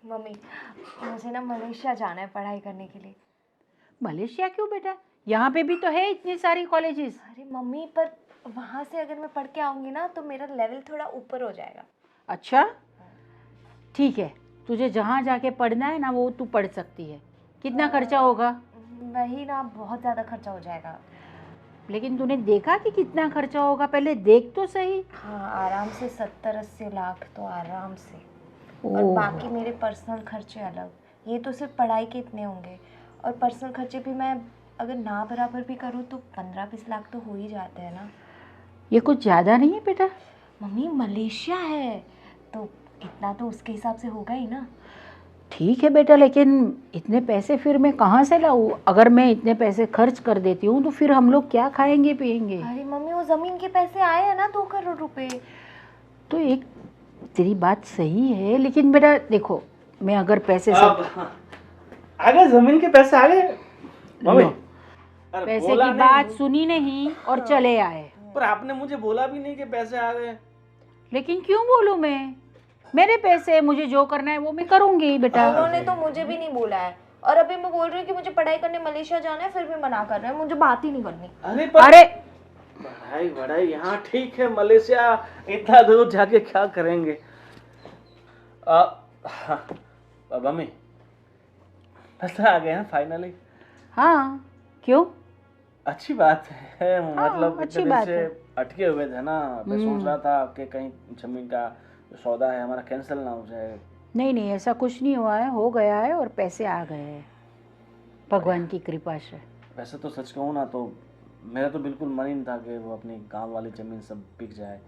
Mummy, मुझे ना Malaysia जाना है पढ़ाई करने के लिए। मलेशिया क्यों बेटा? यहाँ पे भी तो है इतनी सारी कॉलेजेस। अरे मम्मी, पर वहाँ से अगर मैं पढ़ के आऊँगी ना तो मेरा लेवल थोड़ा ऊपर हो जाएगा। अच्छा ठीक है, तुझे जहाँ जाके पढ़ना है ना वो तू पढ़ सकती है। कितना खर्चा होगा? वही ना, बहुत ज़्यादा खर्चा हो जाएगा। लेकिन तूने देखा कि कितना खर्चा होगा? पहले देख तो सही। हाँ, आराम से 70-80 लाख तो आराम से। और ओह, बाकी मेरे पर्सनल खर्चे अलग। ये तो सिर्फ पढ़ाई के इतने होंगे, और पर्सनल खर्चे भी मैं अगर ना बराबर भी करूँ तो 15-20 लाख तो हो ही जाते हैं ना। ये कुछ ज़्यादा नहीं है बेटा? मम्मी, मलेशिया है तो इतना तो उसके हिसाब से होगा ही ना। ठीक है बेटा, लेकिन इतने पैसे फिर मैं कहाँ से लाऊं? अगर मैं इतने पैसे खर्च कर देती हूँ तो फिर हम लोग क्या खाएंगे पिएंगे? अरे मम्मी, वो ज़मीन के पैसे आए हैं ना, 2 करोड़ रुपए। तो एक तेरी बात सही है, लेकिन बेटा देखो, मैं अगर पैसे सब आ गए, जमीन के पैसे आ गए मम्मी। लो, अरे पैसे बोला की नहीं, बात सुनी नहीं और चले आए। पर आपने मुझे बोला भी नहीं कि पैसे आ गए। लेकिन क्यों बोलूं मैं? मेरे पैसे, मुझे जो करना है वो मैं करूंगी बेटा। उन्होंने तो मुझे भी नहीं बोला है, और अभी मैं बोल रही हूँ कि मुझे पढ़ाई करने मलेशिया जाना है, फिर भी मना कर रहे हैं, मुझे बात ही नहीं करनी। अरे पर अरे पढ़ाई वढ़ाई यहाँ ठीक है, मलेशिया इतना दूर जाके क्या करेंगे? मम्मी, पैसे आ गए हैं फाइनली। हाँ, क्यों? अच्छी बात है, मतलब अच्छी इतने दिन बात से है। अटके हुए थे ना। मैं सोच रहा था कि कहीं जमीन का जो सौदा है हमारा कैंसिल ना हो जाए। नहीं नहीं, ऐसा कुछ नहीं हुआ है, हो गया है और पैसे आ गए हैं भगवान की कृपा से। वैसे तो सच कहूँ ना तो मेरा तो बिल्कुल मन ही नहीं था कि वो अपनी गांव वाली ज़मीन सब बिक जाए,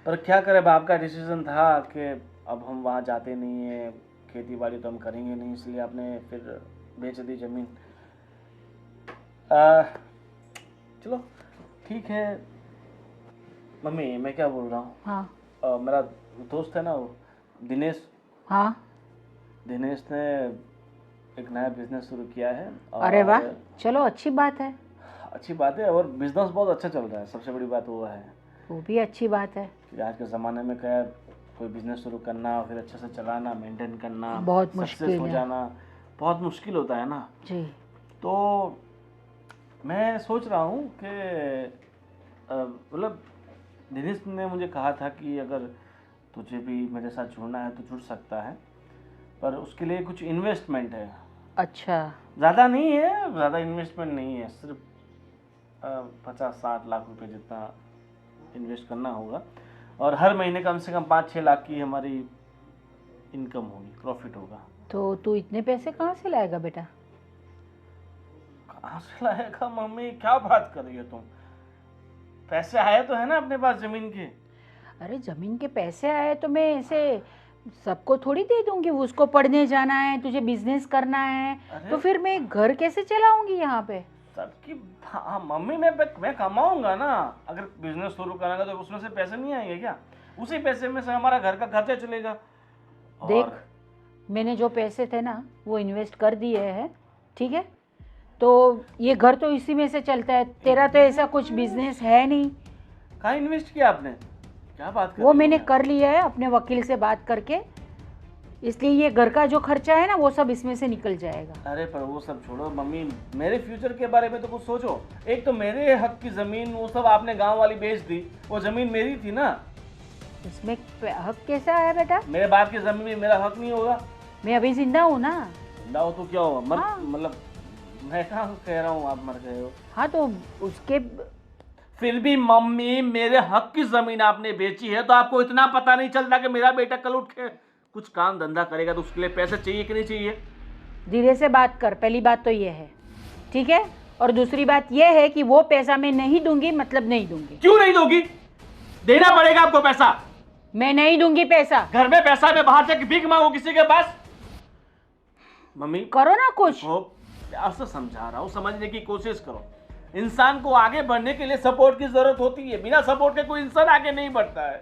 पर क्या करें, बाप का डिसीजन था कि अब हम वहाँ जाते नहीं हैं, खेती बाड़ी तो हम करेंगे नहीं, इसलिए आपने फिर बेच दी ज़मीन। चलो ठीक है मम्मी, मैं क्या बोल रहा हूँ, हाँ मेरा दोस्त है ना वो दिनेश, हाँ। दिनेश ने एक नया बिजनेस शुरू किया है। अरे वाह, और चलो अच्छी बात है। अच्छी बात है, और बिजनेस बहुत अच्छा चल रहा है। सबसे बड़ी बात वो है वो भी अच्छी बात है। कि आज के ज़माने में क्या है, कोई बिजनेस शुरू करना, फिर अच्छे से चलाना, मेंटेन करना, बहुत सक्सेस मुश्किल हो है जाना बहुत मुश्किल होता है ना। जी। तो मैं सोच रहा हूँ कि मतलब दिनेश ने मुझे कहा था कि अगर तुझे भी मेरे साथ जुड़ना है तो जुड़ सकता है, पर उसके लिए कुछ इन्वेस्टमेंट है। अच्छा, ज़्यादा नहीं है, ज़्यादा इन्वेस्टमेंट नहीं है, सिर्फ 50-60 लाख रुपए जितना इन्वेस्ट करना होगा, और हर महीने कम से कम 5-6 लाख की हमारी इनकम होगी, प्रॉफिट होगा। तो तू इतने पैसे कहाँ से लाएगा बेटा? कहाँ से लाएगा मम्मी, क्या बात कर रही हो तुम? पैसे आए तो है ना अपने पास ज़मीन के। अरे जमीन के पैसे आए तो मैं ऐसे सबको थोड़ी दे दूंगी। उसको पढ़ने जाना है, तुझे बिजनेस करना है, अरे तो फिर मैं घर कैसे चलाऊंगी यहाँ पे? सबकी, हाँ मम्मी, मैं कमाऊंगा ना। अगर बिजनेस शुरू करेंगे तो उसमें से पैसे नहीं आएंगे क्या? उसी पैसे में से हमारा घर का खर्चा चलेगा। देख, मैंने जो पैसे थे ना वो इन्वेस्ट कर दिए हैं, ठीक है? तो ये घर तो इसी में से चलता है। तेरा तो ऐसा कुछ बिजनेस है नहीं। कहाँ इन्वेस्ट किया आपने? क्या बात कर वो रही हो मैंने यार? कर लिया है अपने वकील से बात करके, इसलिए ये घर का जो खर्चा है ना वो सब इसमें से निकल जाएगा। अरे पर वो सब छोड़ो मम्मी, मेरे फ्यूचर के बारे में तो कुछ सोचो। एक तो मेरे हक की ज़मीन वो सब आपने गांव वाली बेच दी, वो ज़मीन मेरी थी ना। इसमें हक कैसा है बेटा? मेरे बाप की ज़मीन में मेरा हक नहीं होगा? मैं अभी जिंदा हूँ ना। जिंदा हो तो क्या हुआ, मर हाँ। मतलब मैं कहाँ कह रहा हूँ आप मर गए हो। हाँ तो उसके फिर भी मम्मी, मेरे हक की ज़मीन आपने बेची है तो आपको इतना पता नहीं चलता कि मेरा बेटा कल उठ के कुछ काम धंधा करेगा तो उसके लिए पैसे चाहिए कि नहीं चाहिए? धीरे से बात कर, पहली बात तो ये है, ठीक है? और दूसरी बात ये है कि वो पैसा मैं नहीं दूंगी, मतलब नहीं दूंगी। क्यों नहीं दोगी? देना पड़ेगा आपको पैसा। मैं नहीं दूंगी पैसा। घर में पैसा, मैं बाहर से भीख मांगू किसी के पास? मम्मी करो ना कुछ। हो, प्यार से समझा रहा हूँ, समझने की कोशिश करो। इंसान को आगे बढ़ने के लिए सपोर्ट की जरूरत होती है, बिना सपोर्ट के कोई इंसान आगे नहीं बढ़ता है।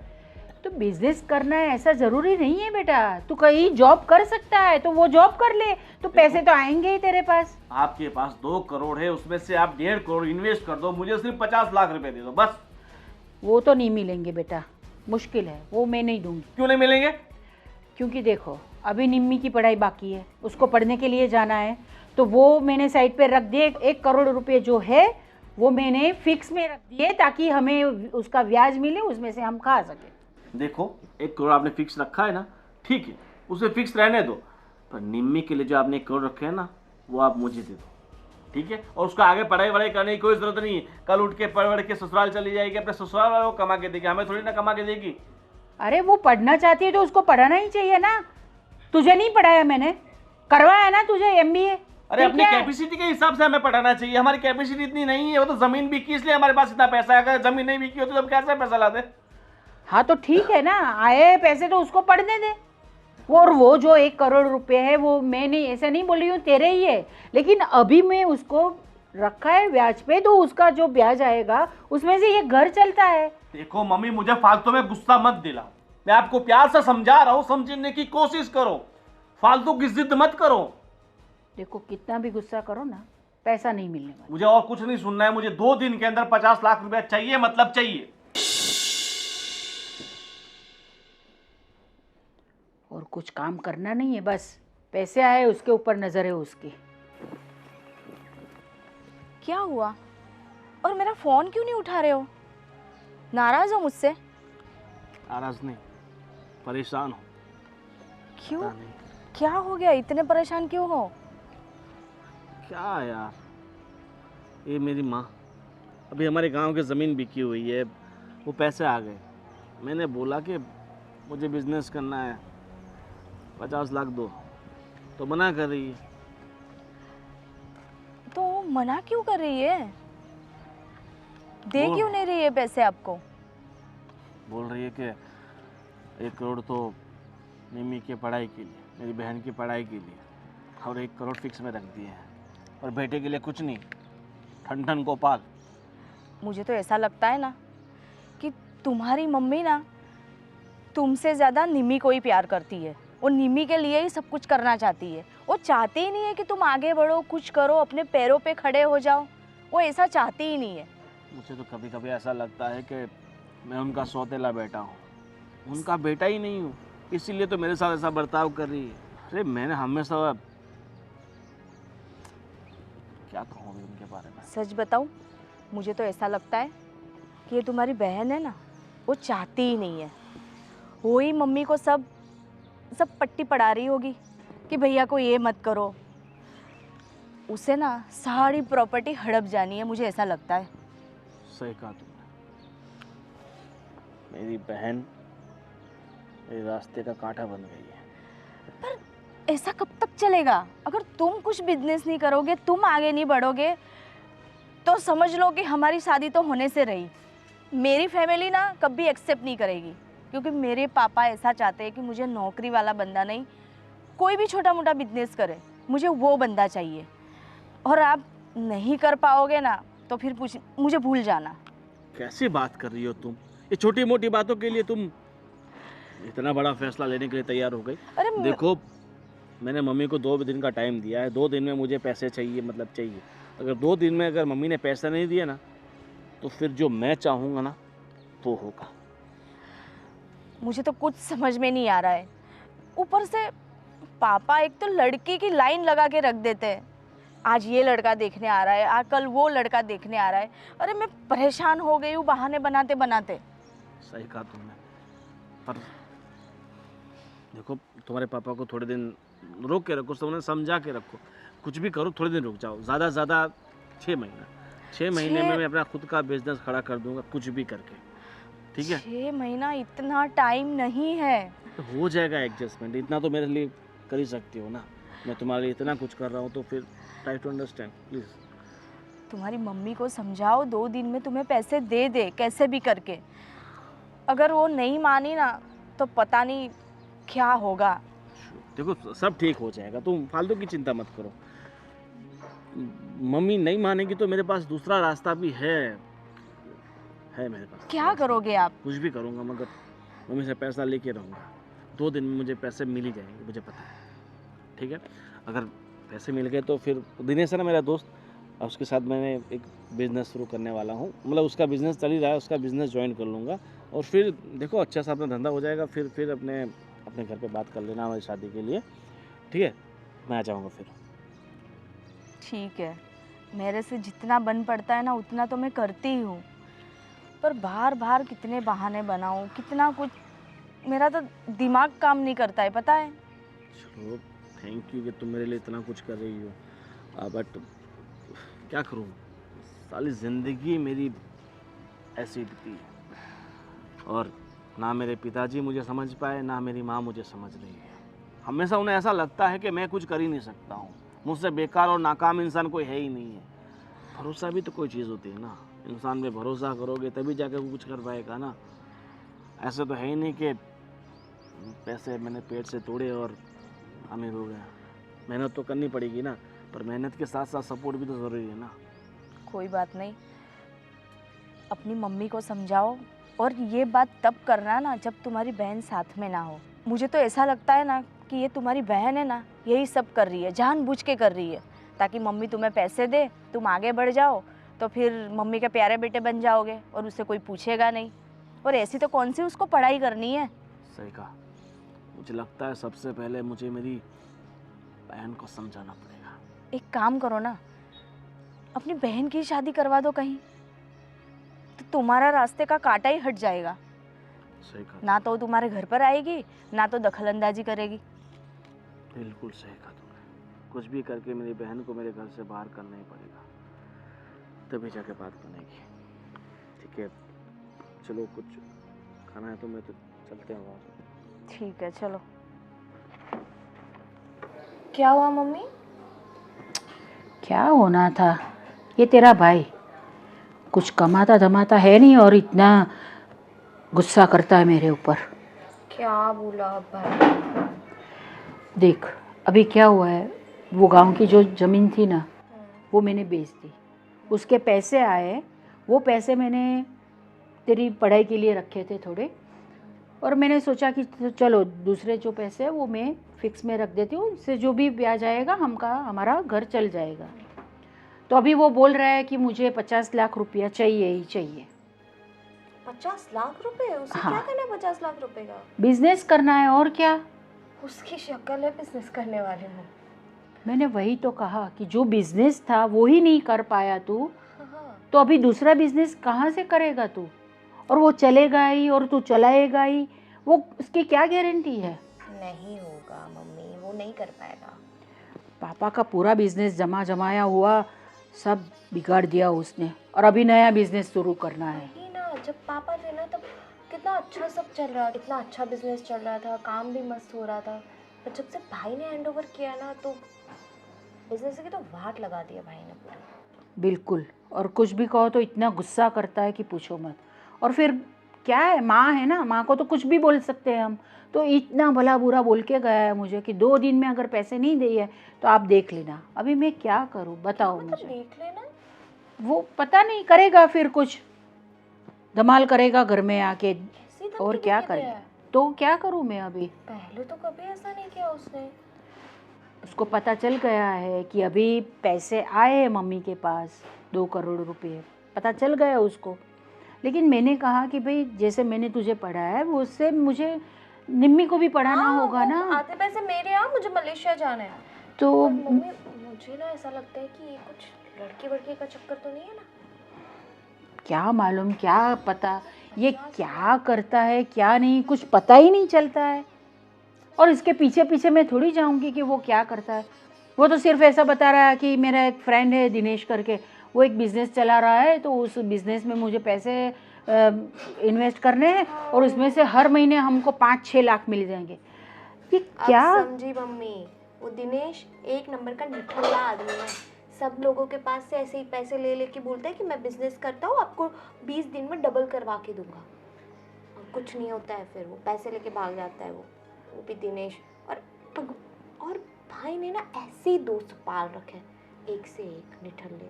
तो बिजनेस करना है ऐसा जरूरी नहीं है बेटा। तू कहीं जॉब कर सकता है तो वो जॉब कर ले, तो पैसे तो आएंगे ही तेरे पास। आपके पास 2 करोड़ है, उसमें से आप 1.5 करोड़ इन्वेस्ट कर दो, मुझे सिर्फ 50 लाख रुपए दे दो बस। वो तो नहीं मिलेंगे बेटा, मुश्किल है, वो मैं नहीं दूंगी। क्यों नहीं मिलेंगे? क्योंकि देखो, अभी निम्मी की पढ़ाई बाकी है, उसको पढ़ने के लिए जाना है, तो वो मैंने साइड पे रख दिए। 1 करोड़ रुपए जो है वो मैंने फिक्स में रख दिए ताकि हमें उसका ब्याज मिले, उसमें से हम खा सके। देखो 1 करोड़ आपने फिक्स रखा है ना, ठीक है, उसे फिक्स रहने दो, पर निम्मी के लिए जो आपने 1 करोड़ रखे हैं ना, वो आप मुझे दे दो, ठीक है। और उसका आगे पढ़ाई वढ़ाई करने की कोई जरूरत नहीं है। कल उठ के पढ़ के ससुराल चली जाएगी, अपने ससुराल वालों को कमा के देगी, हमें थोड़ी ना कमा के देगी। अरे वो पढ़ना चाहती है तो उसको पढ़ाना ही चाहिए ना। तुझे नहीं पढ़ाया मैंने, करवाया ना तुझे MBA। अरे अपनी कैपेसिटी के हिसाब से हमें पढ़ाना चाहिए, हमारी कैपेसिटी इतनी नहीं है। वो तो जमीन बिकी इसलिए हमारे पास इतना पैसा है, अगर जमीन नहीं बिकी होती तो हम कैसे पैसा लाते। हाँ तो ठीक है ना, आए पैसे तो उसको पढ़ने दे। और वो जो 1 करोड़ रुपए है वो मैं नहीं, ऐसा नहीं बोल रही हूँ, तेरे ही है, लेकिन अभी मैं उसको रखा है ब्याज पे, तो उसका जो ब्याज आएगा उसमें से ये घर चलता है। देखो मम्मी, मुझे फालतू में गुस्सा मत दिलाओ, मैं आपको प्यार से समझा रहा हूँ, समझने की कोशिश करो, फालतू की जिद मत करो। देखो कितना भी गुस्सा करो ना, पैसा नहीं मिलने वाला। मुझे और कुछ नहीं सुनना है, मुझे 2 दिन के अंदर 50 लाख रुपया चाहिए, मतलब चाहिए। और कुछ काम करना नहीं है, बस पैसे आए उसके ऊपर नजर है उसकी। क्या हुआ? और मेरा फ़ोन क्यों नहीं उठा रहे हो? नाराज़ हो मुझसे? नाराज नहीं, परेशान हो। क्यों? पता नहीं क्या हो गया, इतने परेशान क्यों हो? क्या यार, ये मेरी माँ, अभी हमारे गांव की ज़मीन बिकी हुई है, वो पैसे आ गए। मैंने बोला कि मुझे बिजनेस करना है, 50 लाख दो, तो मना कर रही है। तो मना क्यों कर रही है? दे वो- क्यों नहीं रही है पैसे आपको? बोल रही है कि 1 करोड़ तो निम्मी की पढ़ाई के लिए, मेरी बहन की पढ़ाई के लिए, और 1 करोड़ फिक्स में रख दिए हैं, और बेटे के लिए कुछ नहीं, ठन ठन गोपाल। मुझे तो ऐसा लगता है ना कि तुम्हारी मम्मी ना तुमसे ज़्यादा निम्मी को ही प्यार करती है। वो निम्मी के लिए ही सब कुछ करना चाहती है। वो चाहती ही नहीं है कि तुम आगे बढ़ो, कुछ करो, अपने पैरों पे खड़े हो जाओ। वो ऐसा चाहती ही नहीं है। मुझे तो कभी कभी ऐसा लगता है कि मैं उनका सौतेला बेटा हूँ, उनका बेटा ही नहीं हूँ, इसीलिए तो मेरे साथ ऐसा बर्ताव कर रही है। अरे मैंने हमेशा, क्या कहूँ अभी उनके बारे में। सच बताऊँ, मुझे तो ऐसा लगता है कि ये तुम्हारी बहन है ना, वो चाहती ही नहीं है। वो ही मम्मी को सब पट्टी पढ़ा रही होगी कि भैया को ये मत करो। उसे ना सारी प्रॉपर्टी हड़प जानी है, मुझे ऐसा लगता है। सही कहा तुमने, मेरी बहन मेरे रास्ते का कांटा बन गई है। पर ऐसा कब तक चलेगा? अगर तुम कुछ बिजनेस नहीं करोगे, तुम आगे नहीं बढ़ोगे, तो समझ लो कि हमारी शादी तो होने से रही। मेरी फैमिली ना कभी एक्सेप्ट नहीं करेगी, क्योंकि मेरे पापा ऐसा चाहते हैं कि मुझे नौकरी वाला बंदा नहीं, कोई भी छोटा मोटा बिजनेस करे, मुझे वो बंदा चाहिए। और आप नहीं कर पाओगे ना तो फिर मुझे भूल जाना। कैसी बात कर रही हो तुम? ये छोटी मोटी बातों के लिए तुम इतना बड़ा फैसला लेने के लिए तैयार हो गई? अरे देखो, मैंने मम्मी को 2 दिन का टाइम दिया है, 2 दिन में मुझे पैसे चाहिए, मतलब चाहिए। अगर 2 दिन में अगर मम्मी ने पैसा नहीं दिया ना, तो फिर जो मैं चाहूँगा ना वो होगा। मुझे तो कुछ समझ में नहीं आ रहा है। ऊपर से पापा एक तो लड़की की लाइन लगा के रख देते हैं, आज ये लड़का देखने आ रहा है, आज कल वो लड़का देखने आ रहा है। अरे मैं परेशान हो गई हूँ बहाने बनाते बनाते। सही कहा तुमने, पर देखो तुम्हारे पापा को थोड़े दिन रोक के रखो, उन्हें समझा के रखो, कुछ भी करो थोड़े दिन रुक जाओ, ज़्यादा से ज़्यादा 6 महीना। 6 महीने में मैं अपना खुद का बिजनेस खड़ा कर दूंगा, कुछ भी करके, ठीक है? 6 महीना इतना टाइम नहीं है। तो हो जाएगा एडजस्टमेंट, इतना तो मेरे लिए कर ही सकती हो ना। मैं तुम्हारे लिए इतना कुछ कर रहा हूँ तो फिर ट्राई टू अंडरस्टैंड प्लीज़। तुम्हारी मम्मी को समझाओ 2 दिन में तुम्हें पैसे दे दे कैसे भी करके। अगर वो नहीं मानी ना तो पता नहीं क्या होगा। देखो सब ठीक हो जाएगा, तुम फालतू की चिंता मत करो। मम्मी नहीं मानेगी तो मेरे पास दूसरा रास्ता भी है मेरे पास। क्या करोगे आप? कुछ भी करूँगा, मगर मम्मी से पैसा लेके रहूँगा। 2 दिन में मुझे पैसे मिल ही जाएंगे, मुझे पता है, ठीक है? अगर पैसे मिल गए तो फिर दिनेश है ना मेरा दोस्त, और उसके साथ मैंने एक बिज़नेस शुरू करने वाला हूँ, मतलब उसका बिज़नेस चल ही रहा है, उसका बिज़नेस ज्वाइन कर लूँगा, और फिर देखो अच्छा सा अपना धंधा हो जाएगा, फिर अपने अपने घर पे बात कर लेना हमारी शादी के लिए, ठीक है? मैं आ जाऊँगा फिर। ठीक है, मेरे से जितना बन पड़ता है ना उतना तो मैं करती ही हूँ, पर बार बार कितने बहाने बनाऊँ, कितना कुछ, मेरा तो दिमाग काम नहीं करता है, पता है। चलो, थैंक यू कि तुम मेरे लिए इतना कुछ कर रही हो, बट क्या करूँ, सारी ज़िंदगी मेरी ऐसी बीती है और ना मेरे पिताजी मुझे समझ पाए, ना मेरी माँ मुझे समझ रही है। हमेशा उन्हें ऐसा लगता है कि मैं कुछ कर ही नहीं सकता हूँ, मुझसे बेकार और नाकाम इंसान कोई है ही नहीं है। भरोसा भी तो कोई चीज़ होती है ना, इंसान पे भरोसा करोगे तभी जाके वो कुछ कर पाएगा ना। ऐसे तो है ही नहीं कि पैसे मैंने पेट से तोड़े और अमीर हो गया। मेहनत तो करनी पड़ेगी ना, पर मेहनत के साथ साथ सपोर्ट भी तो ज़रूरी है ना। कोई बात नहीं, अपनी मम्मी को समझाओ, और ये बात तब करना ना जब तुम्हारी बहन साथ में ना हो। मुझे तो ऐसा लगता है ना कि ये तुम्हारी बहन है ना, यही सब कर रही है, जानबूझ के कर रही है, ताकि मम्मी तुम्हें पैसे दे, तुम आगे बढ़ जाओ, तो फिर मम्मी के प्यारे बेटे बन जाओगे और उससे कोई पूछेगा नहीं। और ऐसी तो कौन सी उसको पढ़ाई करनी है। सही कहा। मुझे लगता है सबसे पहले मुझे मेरी बहन को समझाना पड़ेगा। एक काम करो ना, अपनी बहन की शादी करवा दो कहीं, तो तुम्हारा रास्ते का कांटा ही हट जाएगा। सही कहा, ना तो वो तुम्हारे घर पर आएगी, ना तो दखलंदाजी करेगी। बिल्कुल सही कहा तुमने। कुछ भी करके मेरी बहन को मेरे घर से बाहर करना ही पड़ेगा, तभी जाके बात बनेगी। ठीक है, चलो कुछ खाना है तो मैं तो चलते हैं बाहर। ठीक है, चलो। क्या हुआ मम्मी? क्या होना था, ये तेरा भाई कुछ कमाता धमाता है नहीं और इतना गुस्सा करता है मेरे ऊपर। क्या बोला भाई? देख अभी क्या हुआ है, वो गांव की जो ज़मीन थी ना वो मैंने बेच दी, उसके पैसे आए, वो पैसे मैंने तेरी पढ़ाई के लिए रखे थे थोड़े, और मैंने सोचा कि चलो दूसरे जो पैसे हैं वो मैं फिक्स में रख देती हूँ, इससे जो भी ब्याज आएगा हमारा घर चल जाएगा। तो अभी वो बोल रहा है कि मुझे 50 लाख रुपया चाहिए ही चाहिए। 50 लाख रुपए? उसे हाँ। क्या करना है 50 लाख रुपए का? बिजनेस करना है और क्या। उसकी शक्ल है बिजनेस करने वाले में। मैंने वही तो कहा कि जो बिजनेस था वो ही नहीं कर पाया तू, हाँ। तो अभी दूसरा बिजनेस कहाँ से करेगा तू, और वो चलेगा ही और तू चलाएगा ही, वो उसकी क्या गारंटी है। नहीं होगा मम्मी, वो नहीं कर पाएगा। पापा का पूरा बिजनेस जमा जमाया हुआ सब बिगाड़ दिया उसने, और अभी नया बिजनेस शुरू करना है। नहीं ना, जब पापा थे ना तब कितना अच्छा सब चल रहा था, कितना अच्छा बिजनेस चल रहा था, काम भी मस्त हो रहा था। पर जब से भाई ने हैंड ओवर किया ना तो बिजनेस की तो वाट लगा दिया भाई ने पूरी। बिल्कुल, और कुछ भी कहो तो इतना गुस्सा करता है कि पूछो मत। और फिर क्या है, माँ है ना, माँ को तो कुछ भी बोल सकते हैं हम, तो इतना भला बुरा बोल के गया है मुझे कि 2 दिन में अगर पैसे नहीं दिए तो आप देख लेना। अभी मैं क्या करूँ बताओ मतलब मुझे। देख लेना? वो पता नहीं करेगा, फिर कुछ धमाल करेगा घर में आके, ऐसी धमकी और दे क्या के करे, गया है? तो क्या करूँ मैं अभी। पहले तो कभी ऐसा नहीं किया उसने। उसको पता चल गया है कि अभी पैसे आए हैं मम्मी के पास 2 करोड़ रुपए, पता चल गया उसको। लेकिन मैंने कहा कि भाई जैसे मैंने तुझे पढ़ाया है वो उससे मुझे निम्मी को भी पढ़ाना होगा वो ना। आधे पैसे मेरे यहाँ, मुझे मलेशिया जाना है। तो पर मम्मी मुझे ना ऐसा लगता है कि ये कुछ लड़की वड़की का चक्कर तो नहीं है ना? क्या मालूम, क्या पता ये क्या करता है क्या नहीं, कुछ पता ही नहीं चलता है। और इसके पीछे पीछे मैं थोड़ी जाऊंगी कि वो क्या करता है। वो तो सिर्फ ऐसा बता रहा है कि मेरा एक फ्रेंड है दिनेश करके, वो एक बिज़नेस चला रहा है, तो उस बिज़नेस में मुझे पैसे इन्वेस्ट करने हैं और उसमें से हर महीने हमको 5-6 लाख मिल जाएंगे। ये क्या। अब समझी मम्मी, वो दिनेश एक नंबर का निठल्ला आदमी है। सब लोगों के पास से ऐसे ही पैसे ले लेके बोलता है कि मैं बिजनेस करता हूँ, आपको 20 दिन में डबल करवा के दूंगा, और कुछ नहीं होता है। फिर वो पैसे लेके भाग जाता है, वो भी दिनेश। और भाई ने ना ऐसे ही दोस्त पाल रखे हैं, एक से एक निठल्ले।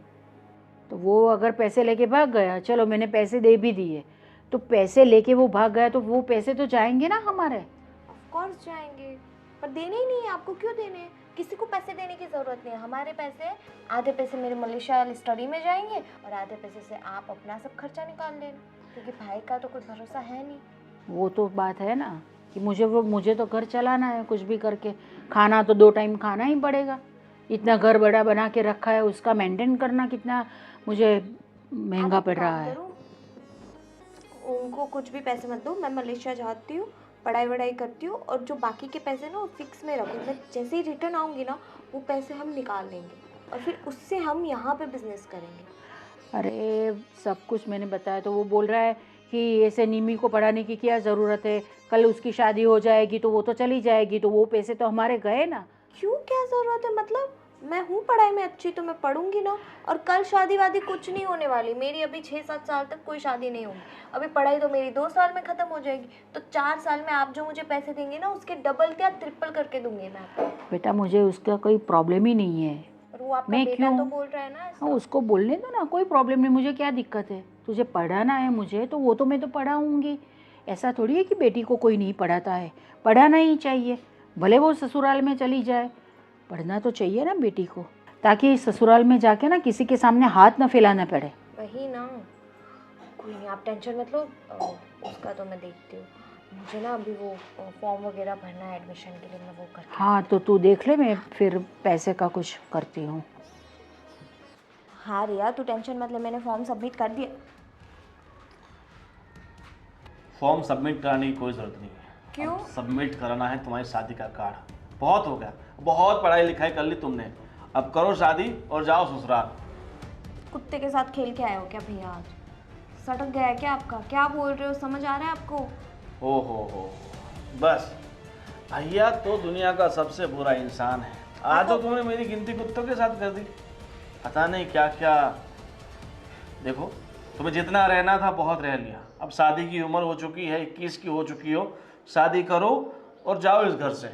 तो वो अगर पैसे लेके भाग गया, चलो मैंने पैसे दे भी दिए, तो पैसे लेके वो भाग गया तो वो पैसे तो जाएंगे ना हमारे। ऑफ कोर्स जाएंगे, पर देने ही नहीं है आपको। क्यों देने हैं? किसी को पैसे देने की ज़रूरत नहीं है। हमारे पैसे, आधे पैसे मेरे मलेशिया वाली स्टडी में जाएंगे और आधे पैसे से आप अपना सब खर्चा निकाल लेना, क्योंकि भाई का तो कोई भरोसा है नहीं। वो तो बात है ना, कि मुझे तो घर चलाना है, कुछ भी करके खाना तो 2 टाइम खाना ही पड़ेगा। इतना घर बड़ा बना के रखा है, उसका मेंटेन करना कितना मुझे महंगा आप पड़ एक रहा काम है। करो, उनको कुछ भी पैसे मत दो, मैं मलेशिया जाती हूँ, पढ़ाई वढ़ाई करती हूँ, और जो बाकी के पैसे ना वो फिक्स में रखो। मैं जैसे ही रिटर्न आऊँगी ना वो पैसे हम निकाल लेंगे और फिर उससे हम यहाँ पे बिजनेस करेंगे। अरे सब कुछ मैंने बताया तो वो बोल रहा है कि ऐसे निमी को पढ़ाने की क्या ज़रूरत है, कल उसकी शादी हो जाएगी तो वो तो चली जाएगी, तो वो पैसे तो हमारे गए ना। क्यों, क्या ज़रूरत है? मतलब मैं हूँ पढ़ाई में अच्छी तो मैं पढ़ूंगी ना, और कल शादी वादी कुछ नहीं होने वाली मेरी। अभी 6-7 साल तक कोई शादी नहीं होगी। अभी पढ़ाई तो मेरी 2 साल में ख़त्म हो जाएगी, तो 4 साल में आप जो मुझे पैसे देंगे ना उसके डबल क्या ट्रिपल करके दूंगी मैं आपको। बेटा मुझे उसका कोई प्रॉब्लम ही नहीं है। और वो आपका मैं बेटा क्यों? तो बोल रहा है ना हाँ ऐसा। उसको बोलने दो ना, कोई प्रॉब्लम नहीं, मुझे क्या दिक्कत है। तुझे पढ़ाना है मुझे तो वो तो मैं तो पढ़ाऊँगी। ऐसा थोड़ी है कि बेटी को कोई नहीं पढ़ाता है, पढ़ाना ही चाहिए। भले वो ससुराल में चली जाए, पढ़ना तो चाहिए ना बेटी को, ताकि ससुराल में जाके ना किसी के सामने हाथ ना फैलाना पड़े। वही ना, कोई नहीं, आप टेंशन मत लो, उसका तो मैं देखती हूँ। मुझे ना अभी वो फॉर्म वगैरह भरना है एडमिशन के लिए, मैं वो करके। हाँ तो तू देख ले, मैं फिर पैसे का कुछ करती हूँ। हाँ रिया तू टेंशन मत ले, मैंने फॉर्म सबमिट कर दिया। फॉर्म सबमिट कराने की कोई ज़रूरत नहीं है। क्यों? सबमिट कराना है तुम्हारी शादी का कार्ड। बहुत हो गया, बहुत पढ़ाई लिखाई कर ली तुमने, अब करो शादी और जाओ ससुराल। कुत्ते के साथ खेल के आए हो क्या भैया? आज सटक गया है क्या आपका? क्या बोल रहे हो, समझ आ रहा है आपको? हो बस, भैया तो दुनिया का सबसे बुरा इंसान है। आज तो तुमने मेरी गिनती कुत्तों के साथ कर दी, पता नहीं क्या क्या। देखो तुम्हें जितना रहना था बहुत रह लिया, अब शादी की उम्र हो चुकी है, 21 की हो चुकी हो, शादी करो और जाओ इस घर से।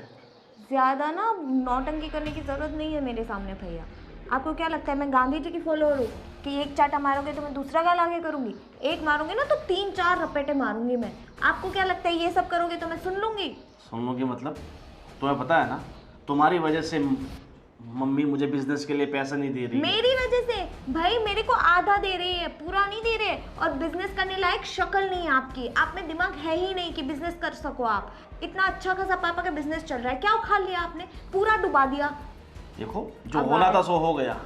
ज़्यादा ना नौटंकी करने की ज़रूरत नहीं है मेरे सामने भैया। आपको क्या लगता है मैं गांधी जी की फॉलोअर हूँ कि एक चाटा मारोगे तो मैं दूसरा गाल आगे करूँगी? एक मारूंगी ना तो 3-4 रपेटे मारूंगी मैं। आपको क्या लगता है ये सब करोगे तो मैं सुन लूँगी? सुन लो कि मतलब, तुम्हें पता है ना तुम्हारी वजह से मम्मी मुझे बिजनेस के लिए पैसा नहीं दे रही है। मेरी वजह से? भाई मेरे को आधा दे रही है, पूरा नहीं दे रहे। और बिजनेस करने लायक शक्ल नहीं है आपकी, आप में दिमाग है ही नहीं कि बिजनेस कर सको आप। इतना अच्छा खासा पापा का बिजनेस चल रहा है, क्या उखाड़ लिया आपने? पूरा डुबा दिया। देखो जो होना था सो हो गया,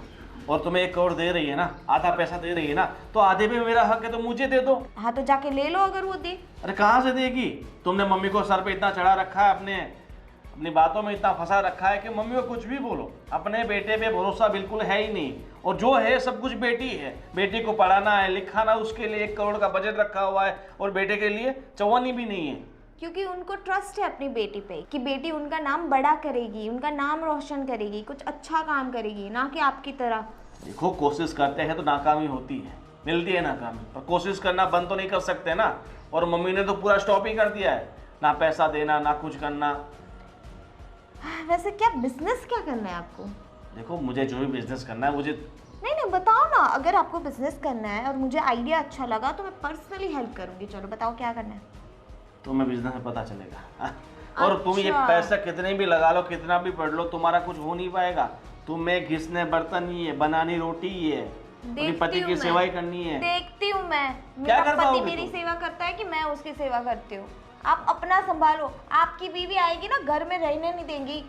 और तुम्हें 1 करोड़ दे रही है ना, आधा पैसा दे रही है ना, तो आधे पे मेरा हक है तो मुझे दे दो। हाँ तो जाके ले लो अगर वो दे। अरे कहाँ से देगी? तुमने मम्मी को सर पे इतना चढ़ा रखा है, अपनी बातों में इतना फंसा रखा है कि मम्मी को कुछ भी बोलो, अपने बेटे पे भरोसा बिल्कुल है ही नहीं। और जो है सब कुछ बेटी है, बेटी को पढ़ाना है लिखाना, उसके लिए 1 करोड़ का बजट रखा हुआ है, और बेटे के लिए 54 भी नहीं है। क्योंकि उनको ट्रस्ट है अपनी बेटी पे कि बेटी उनका नाम बड़ा करेगी, उनका नाम रोशन करेगी, कुछ अच्छा काम करेगी, ना कि आपकी तरह। देखो कोशिश करते हैं तो नाकामी होती है, मिलती है नाकामी, और कोशिश करना बंद तो नहीं कर सकते ना। और मम्मी ने तो पूरा स्टॉप ही कर दिया है, ना पैसा देना ना कुछ करना। वैसे क्या बिजनेस क्या करना है आपको? देखो मुझे जो भी बिजनेस करना है मुझे। नहीं बताओ ना, अगर आपको बिजनेस करना है और मुझे आइडिया अच्छा लगा तो मैं पर्सनली हेल्प करूंगी। चलो बताओ क्या करना है। तुम्हें बिजनेस में पता चलेगा, हाँ? और तुम ये अच्छा। पैसा कितने भी लगा लो, कितना भी पढ़ लो, तुम्हारा कुछ हो नहीं पाएगा। तुम्हें घिसने बर्तन ही है, बनानी रोटी ही है, अपनी पति की सेवा ही करनी है। देखती हूँ मैं, क्या मेरा कर पति पाओगे मेरी तुम? सेवा करता है कि मैं उसकी सेवा करती हूँ। आप अपना संभालो, आपकी बीवी आएगी ना घर में रहने नहीं देंगी।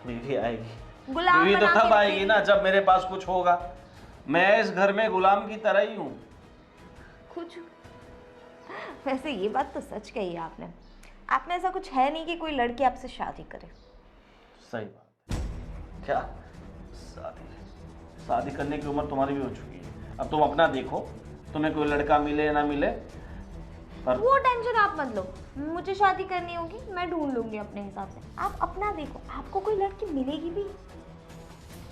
बीवी आएगी? गुलाम बीवी तो बना के तब आएगी रखेगी। ना जब मेरे पास कुछ होगा। मैं इस घर में गुलाम की तरह ही हूँ। कुछ वैसे ये बात तो सच कही है आपने। आप में ऐसा कुछ है नहीं कि कोई लड़की आपसे शादी करे। सही बात। क्या शादी करने की उम्र तुम्हारी भी हो चुकी है, अब तुम अपना देखो, तुम्हें कोई लड़का मिले ना मिले। पर वो टेंशन आप मत लो, मुझे शादी करनी होगी मैं ढूंढ लूंगी अपने हिसाब से। आप अपना देखो, आपको कोई लड़की मिलेगी भी।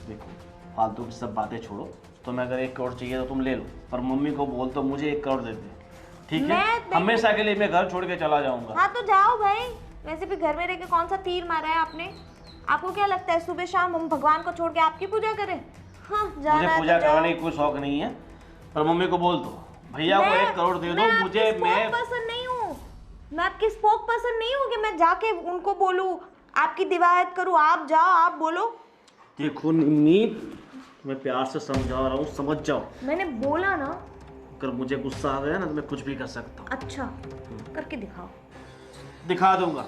देखो फालतू की सब बातें छोड़ो, तुम्हें अगर 1 करोड़ चाहिए तो तुम ले लो, पर मम्मी को बोल तो मुझे 1 करोड़ दे दे, ठीक है? हमेशा के लिए मैं घर छोड़ के चला जाऊंगा। हाँ तो जाओ भाई, वैसे भी घर में रह के कौन सा तीर मारा है आपने? आपको क्या लगता है सुबह शाम हम भगवान को छोड़ के आपकी पूजा करें? हाँ जाना मुझे है पूजा तो जाओ। करने की कोई शौक नहीं है, पर मम्मी को बोल दो भैया को 1 करोड़ दे दो मुझे। मैं पर्सन नहीं हूँ, मैं आपकी स्पोक पर्सन नहीं हूँ कि मैं जाके उनको बोलूँ, आपकी दिवायत करूँ। आप जाओ, आप बोलो। देखो निम्मी, मैं प्यार से समझा रहा हूँ, समझ जाओ। मैंने बोला ना। अगर मुझे गुस्सा आ गया ना तो मैं कुछ भी कर सकता हूँ। अच्छा करके दिखाओ। दिखा दूंगा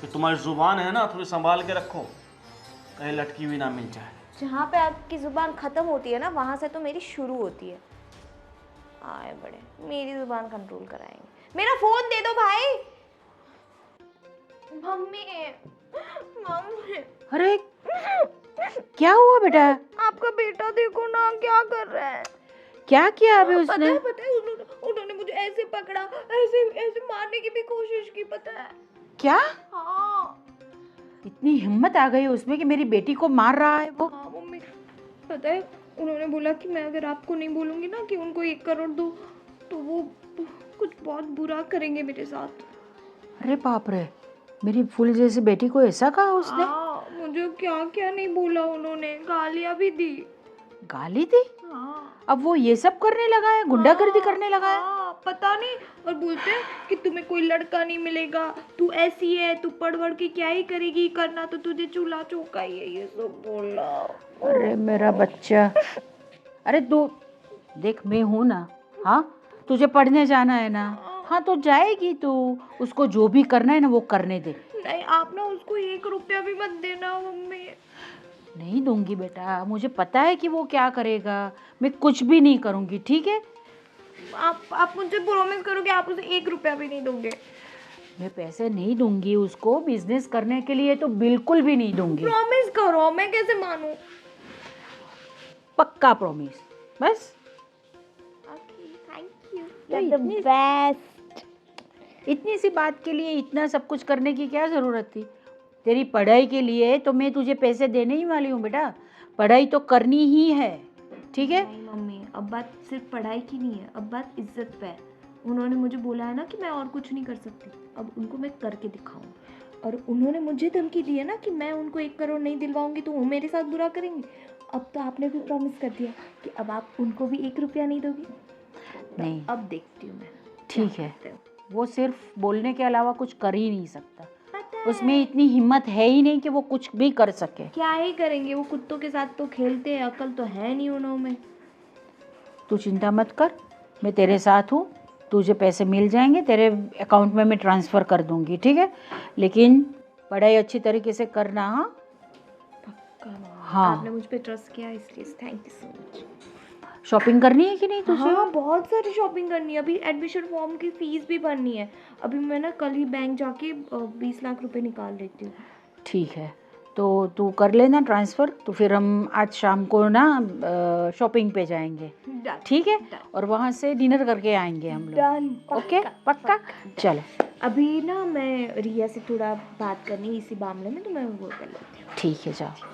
कि तुम्हारी जुबान है ना थोड़ी संभाल के रखो, कहीं लटकी हुई ना मिल जाए। जहाँ पे आपकी जुबान खत्म होती है ना, वहाँ से तो मेरी शुरू होती है। आए बड़े मेरी जुबान कंट्रोल कराएंगे। मेरा फोन दे दो भाई। मम्मी मम्मी अरे क्या हुआ बेटा? आपका बेटा देखो ना क्या कर रहा है। क्या किया अभी उसने? पता है उन्होंने मुझे ऐसे पकड़ा, ऐसे ऐसे मारने की भी कोशिश की, पता है? क्या? हाँ इतनी हिम्मत आ गई उसमें कि मेरी बेटी को मार रहा है वो? हाँ मम्मी, पता है उन्होंने बोला कि मैं अगर आपको नहीं बोलूँगी ना कि उनको 1 करोड़ दो तो वो कुछ बहुत बुरा करेंगे मेरे साथ। अरे बाप रे, मेरी फूल जैसी बेटी को ऐसा कहा उसने? हाँ मुझे क्या क्या नहीं बोला उन्होंने, गालियाँ भी दी। गाली दी? हाँ अब वो ये सब करने लगा है, गुंडागर्दी करने लगा है? हाँ, पता नहीं। और बोलते हैं कि तुम्हें कोई लड़का नहीं मिलेगा, तू ऐसी है, तू पढ़ वढ़ के क्या ही करेगी, करना तो तुझे चूल्हा चौका ही है, ये सब बोला। अरे मेरा बच्चा, अरे तू देख, मैं हूँ ना, हाँ तुझे पढ़ने जाना है ना, हाँ तो जाएगी तू, उसको जो भी करना है ना वो करने दे। नहीं आप ना उसको 1 रुपया भी मत देना मम्मी। नहीं दूंगी बेटा, मुझे पता है कि वो क्या करेगा, मैं कुछ भी नहीं करूँगी, ठीक है? आप मुझे प्रॉमिस करो कि आप उसे 1 रुपया भी नहीं दोगे। मैं पैसे नहीं दूंगी उसको बिजनेस करने के लिए, तो बिल्कुल भी नहीं दूंगी। प्रॉमिस करो, मैं कैसे मानूं? पक्का प्रॉमिस, बस। थैंक यू, तो you're the best। इतनी सी बात के लिए इतना सब कुछ करने की क्या ज़रूरत थी? तेरी पढ़ाई के लिए तो मैं तुझे पैसे देने ही वाली हूँ बेटा, पढ़ाई तो करनी ही है, ठीक है? नहीं मम्मी, अब बात सिर्फ पढ़ाई की नहीं है, अब बात इज्जत पे है। उन्होंने मुझे बोला है ना कि मैं और कुछ नहीं कर सकती, अब उनको मैं करके दिखाऊं। और उन्होंने मुझे धमकी दी है ना कि मैं उनको 1 करोड़ नहीं दिलवाऊंगी तो वो मेरे साथ बुरा करेंगे। अब तो आपने भी प्रॉमिस कर दिया कि अब आप उनको भी 1 रुपया नहीं दोगी। नहीं, अब देखती हूँ मैं। ठीक है, करते हो। वो सिर्फ बोलने के अलावा कुछ कर ही नहीं सकता, पता है। उसमें इतनी हिम्मत है ही नहीं कि वो कुछ भी कर सके। क्या ही करेंगे, वो कुत्तों के साथ तो खेलते हैं, अकल तो है नहीं उन्होंने। तू चिंता मत कर, मैं तेरे साथ हूँ, तुझे पैसे मिल जाएंगे, तेरे अकाउंट में मैं ट्रांसफ़र कर दूँगी, ठीक है? लेकिन पढ़ाई अच्छी तरीके से करना, हाँ? पक्का मम्मी। हाँ। आपने मुझ पे ट्रस्ट किया इसलिए thank you so much. Shopping करनी है कि नहीं तुझे? हाँ बहुत सारी शॉपिंग करनी है, अभी एडमिशन फॉर्म की फीस भी भरनी है। अभी मैं ना कल ही बैंक जाके 20 लाख रुपए निकाल लेती हूँ। ठीक है, तो तू कर लेना ट्रांसफ़र, तो फिर हम आज शाम को ना शॉपिंग पे जाएंगे, ठीक है? और वहाँ से डिनर करके आएंगे हम लोग। डन। ओके, पक्का? चलो अभी ना मैं रिया से थोड़ा बात करनी है इसी मामले में, तो मैं वो कर लेती हूँ। ठीक है, जाओ।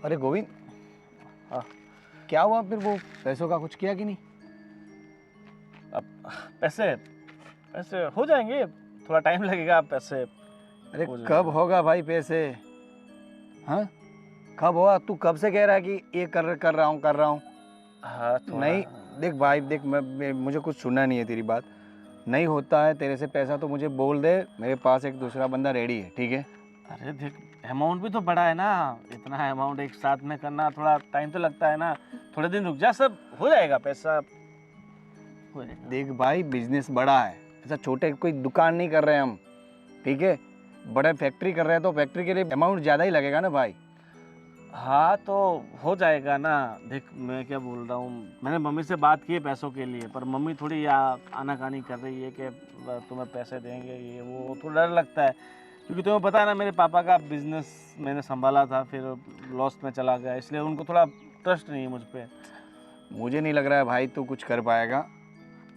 अरे गोविंद, क्या हुआ फिर? वो पैसों का कुछ किया कि नहीं? अब पैसे पैसे हो जाएंगे, थोड़ा टाइम लगेगा। पैसे अरे हो जाएंगे। कब होगा भाई पैसे? हाँ कब होगा? तू कब से कह रहा है कि ये कर रहा हूँ। हाँ थोड़ा- नहीं देख भाई, देख मुझे कुछ सुनना नहीं है तेरी बात। नहीं होता है तेरे से पैसा तो मुझे बोल दे, मेरे पास एक दूसरा बंदा रेडी है, ठीक है? अरे देख, अमाउंट भी तो बड़ा है ना, इतना अमाउंट एक साथ में करना थोड़ा टाइम तो लगता है ना। थोड़े दिन रुक जा, सब हो जाएगा, पैसा हो जाएगा। देख भाई, बिजनेस बड़ा है, ऐसा छोटे कोई दुकान नहीं कर रहे हैं हम, ठीक है? बड़े फैक्ट्री कर रहे हैं तो फैक्ट्री के लिए अमाउंट ज़्यादा ही लगेगा ना भाई। हाँ तो हो जाएगा ना। देख मैं क्या बोल रहा हूँ, मैंने मम्मी से बात की है पैसों के लिए, पर मम्मी थोड़ी आनाकानी कर रही है कि तुम्हें पैसे देंगे, ये वो थोड़ा डर लगता है, क्योंकि तुम्हें पता है ना मेरे पापा का बिजनेस मैंने संभाला था, फिर लॉस में चला गया, इसलिए उनको थोड़ा ट्रस्ट नहीं है मुझ पर। मुझे नहीं लग रहा है भाई तू कुछ कर पाएगा।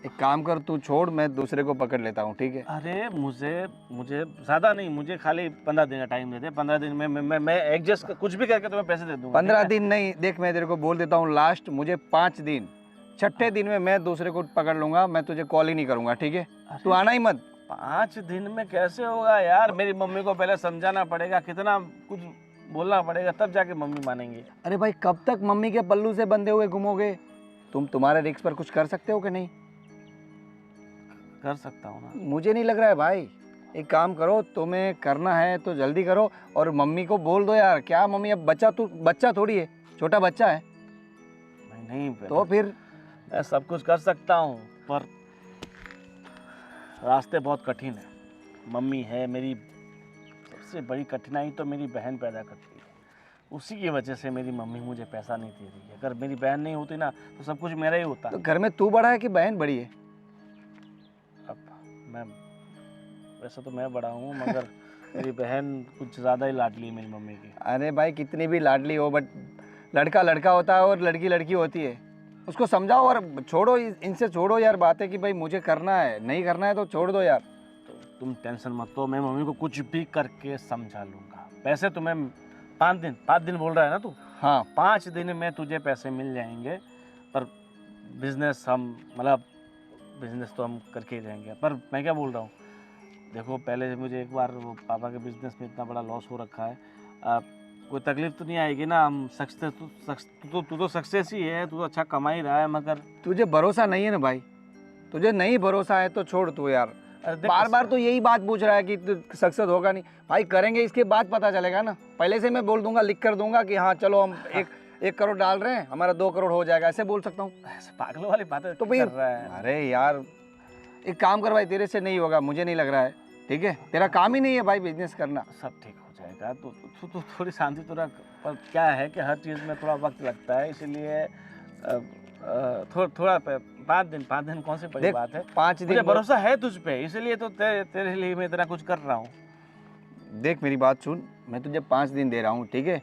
एक काम कर, तू छोड़, मैं दूसरे को पकड़ लेता हूँ, ठीक है? अरे मुझे ज़्यादा नहीं, मुझे खाली 15 दिन का टाइम दे दे। 15 दिन में मैं एडजस्ट कुछ भी करके तुम्हें पैसे दे दूँगा। 15 दिन नहीं, देख मैं तेरे को बोल देता हूँ, लास्ट मुझे 5 दिन, छठे दिन में मैं दूसरे को पकड़ लूँगा, मैं तुझे कॉल ही नहीं करूँगा, ठीक है? तू आना ही मत। 5 दिन में कैसे होगा यार? मेरी मम्मी को पहले समझाना पड़ेगा, कितना कुछ बोलना पड़ेगा, तब जाके मम्मी मानेंगी। अरे भाई, कब तक मम्मी के पल्लू से बंधे हुए घूमोगे? तुम्हारे रिस्क पर कुछ कर सकते हो कि नहीं? कर सकता हूँ ना। मुझे नहीं लग रहा है भाई। एक काम करो, तुम्हें करना है तो जल्दी करो, और मम्मी को बोल दो यार। क्या मम्मी, अब बच्चा थोड़ी है, छोटा बच्चा है। नहीं तो फिर मैं सब कुछ कर सकता हूँ, पर रास्ते बहुत कठिन है। मम्मी है मेरी, सबसे बड़ी कठिनाई तो मेरी बहन पैदा करती है। उसी की वजह से मेरी मम्मी मुझे पैसा नहीं दे रही है। अगर मेरी बहन नहीं होती ना तो सब कुछ मेरा ही होता। तो घर में तू बड़ा है कि बहन बड़ी है? अब मैं, वैसे तो मैं बड़ा हूँ मगर मेरी बहन कुछ ज़्यादा ही लाडली है मेरी मम्मी की। अरे भाई कितनी भी लाडली हो, बट लड़का लड़का होता है और लड़की लड़की होती है। उसको समझाओ और छोड़ो, इनसे छोड़ो यार बातें कि भाई मुझे करना है, नहीं करना है तो छोड़ दो यार। तो तुम टेंशन मत लो, मैं मम्मी को कुछ भी करके समझा लूँगा। पैसे तुम्हें 5 दिन बोल रहा है ना तू? हाँ 5 दिन में तुझे पैसे मिल जाएंगे। पर बिजनेस हम, मतलब बिजनेस तो हम करके ही रहेंगे। पर मैं क्या बोल रहा हूँ, देखो पहले मुझे एक बार वो पापा के बिजनेस में इतना बड़ा लॉस हो रखा है, कोई तकलीफ तो नहीं आएगी ना? हम सक्सेस, तू तो सक्सेस ही है, तू तो अच्छा कमा ही रहा है, मगर तुझे भरोसा नहीं है ना भाई, तुझे नहीं भरोसा है तो छोड़ तू यार। अरे देख, बार बार तो यही बात पूछ रहा है कि सक्सेस होगा नहीं। भाई करेंगे इसके बाद पता चलेगा ना। पहले से मैं बोल दूंगा, लिख कर दूंगा कि हाँ चलो हम 1 करोड़ डाल रहे हैं, हमारा 2 करोड़ हो जाएगा, ऐसे बोल सकता हूँ। ऐसे पागलों वाली बातें तो क्यों भाई कर रहा है? अरे यार एक काम कर भाई, तेरे से नहीं होगा, मुझे नहीं लग रहा है, ठीक है? तेरा काम ही नहीं है भाई बिजनेस करना। सब ठीक हो जाएगा, तो थोड़ी शांति तो रख। पर क्या है कि हर चीज़ में थोड़ा वक्त लगता है, इसीलिए थोड़ा 5 दिन कौन सी बड़ी देख, बात है? 5 मुझे दिन भरोसा है तुझ पे, इसलिए तो तेरे लिए मैं इतना कुछ कर रहा हूँ। देख मेरी बात सुन, मैं तुझे 5 दिन दे रहा हूँ, ठीक है?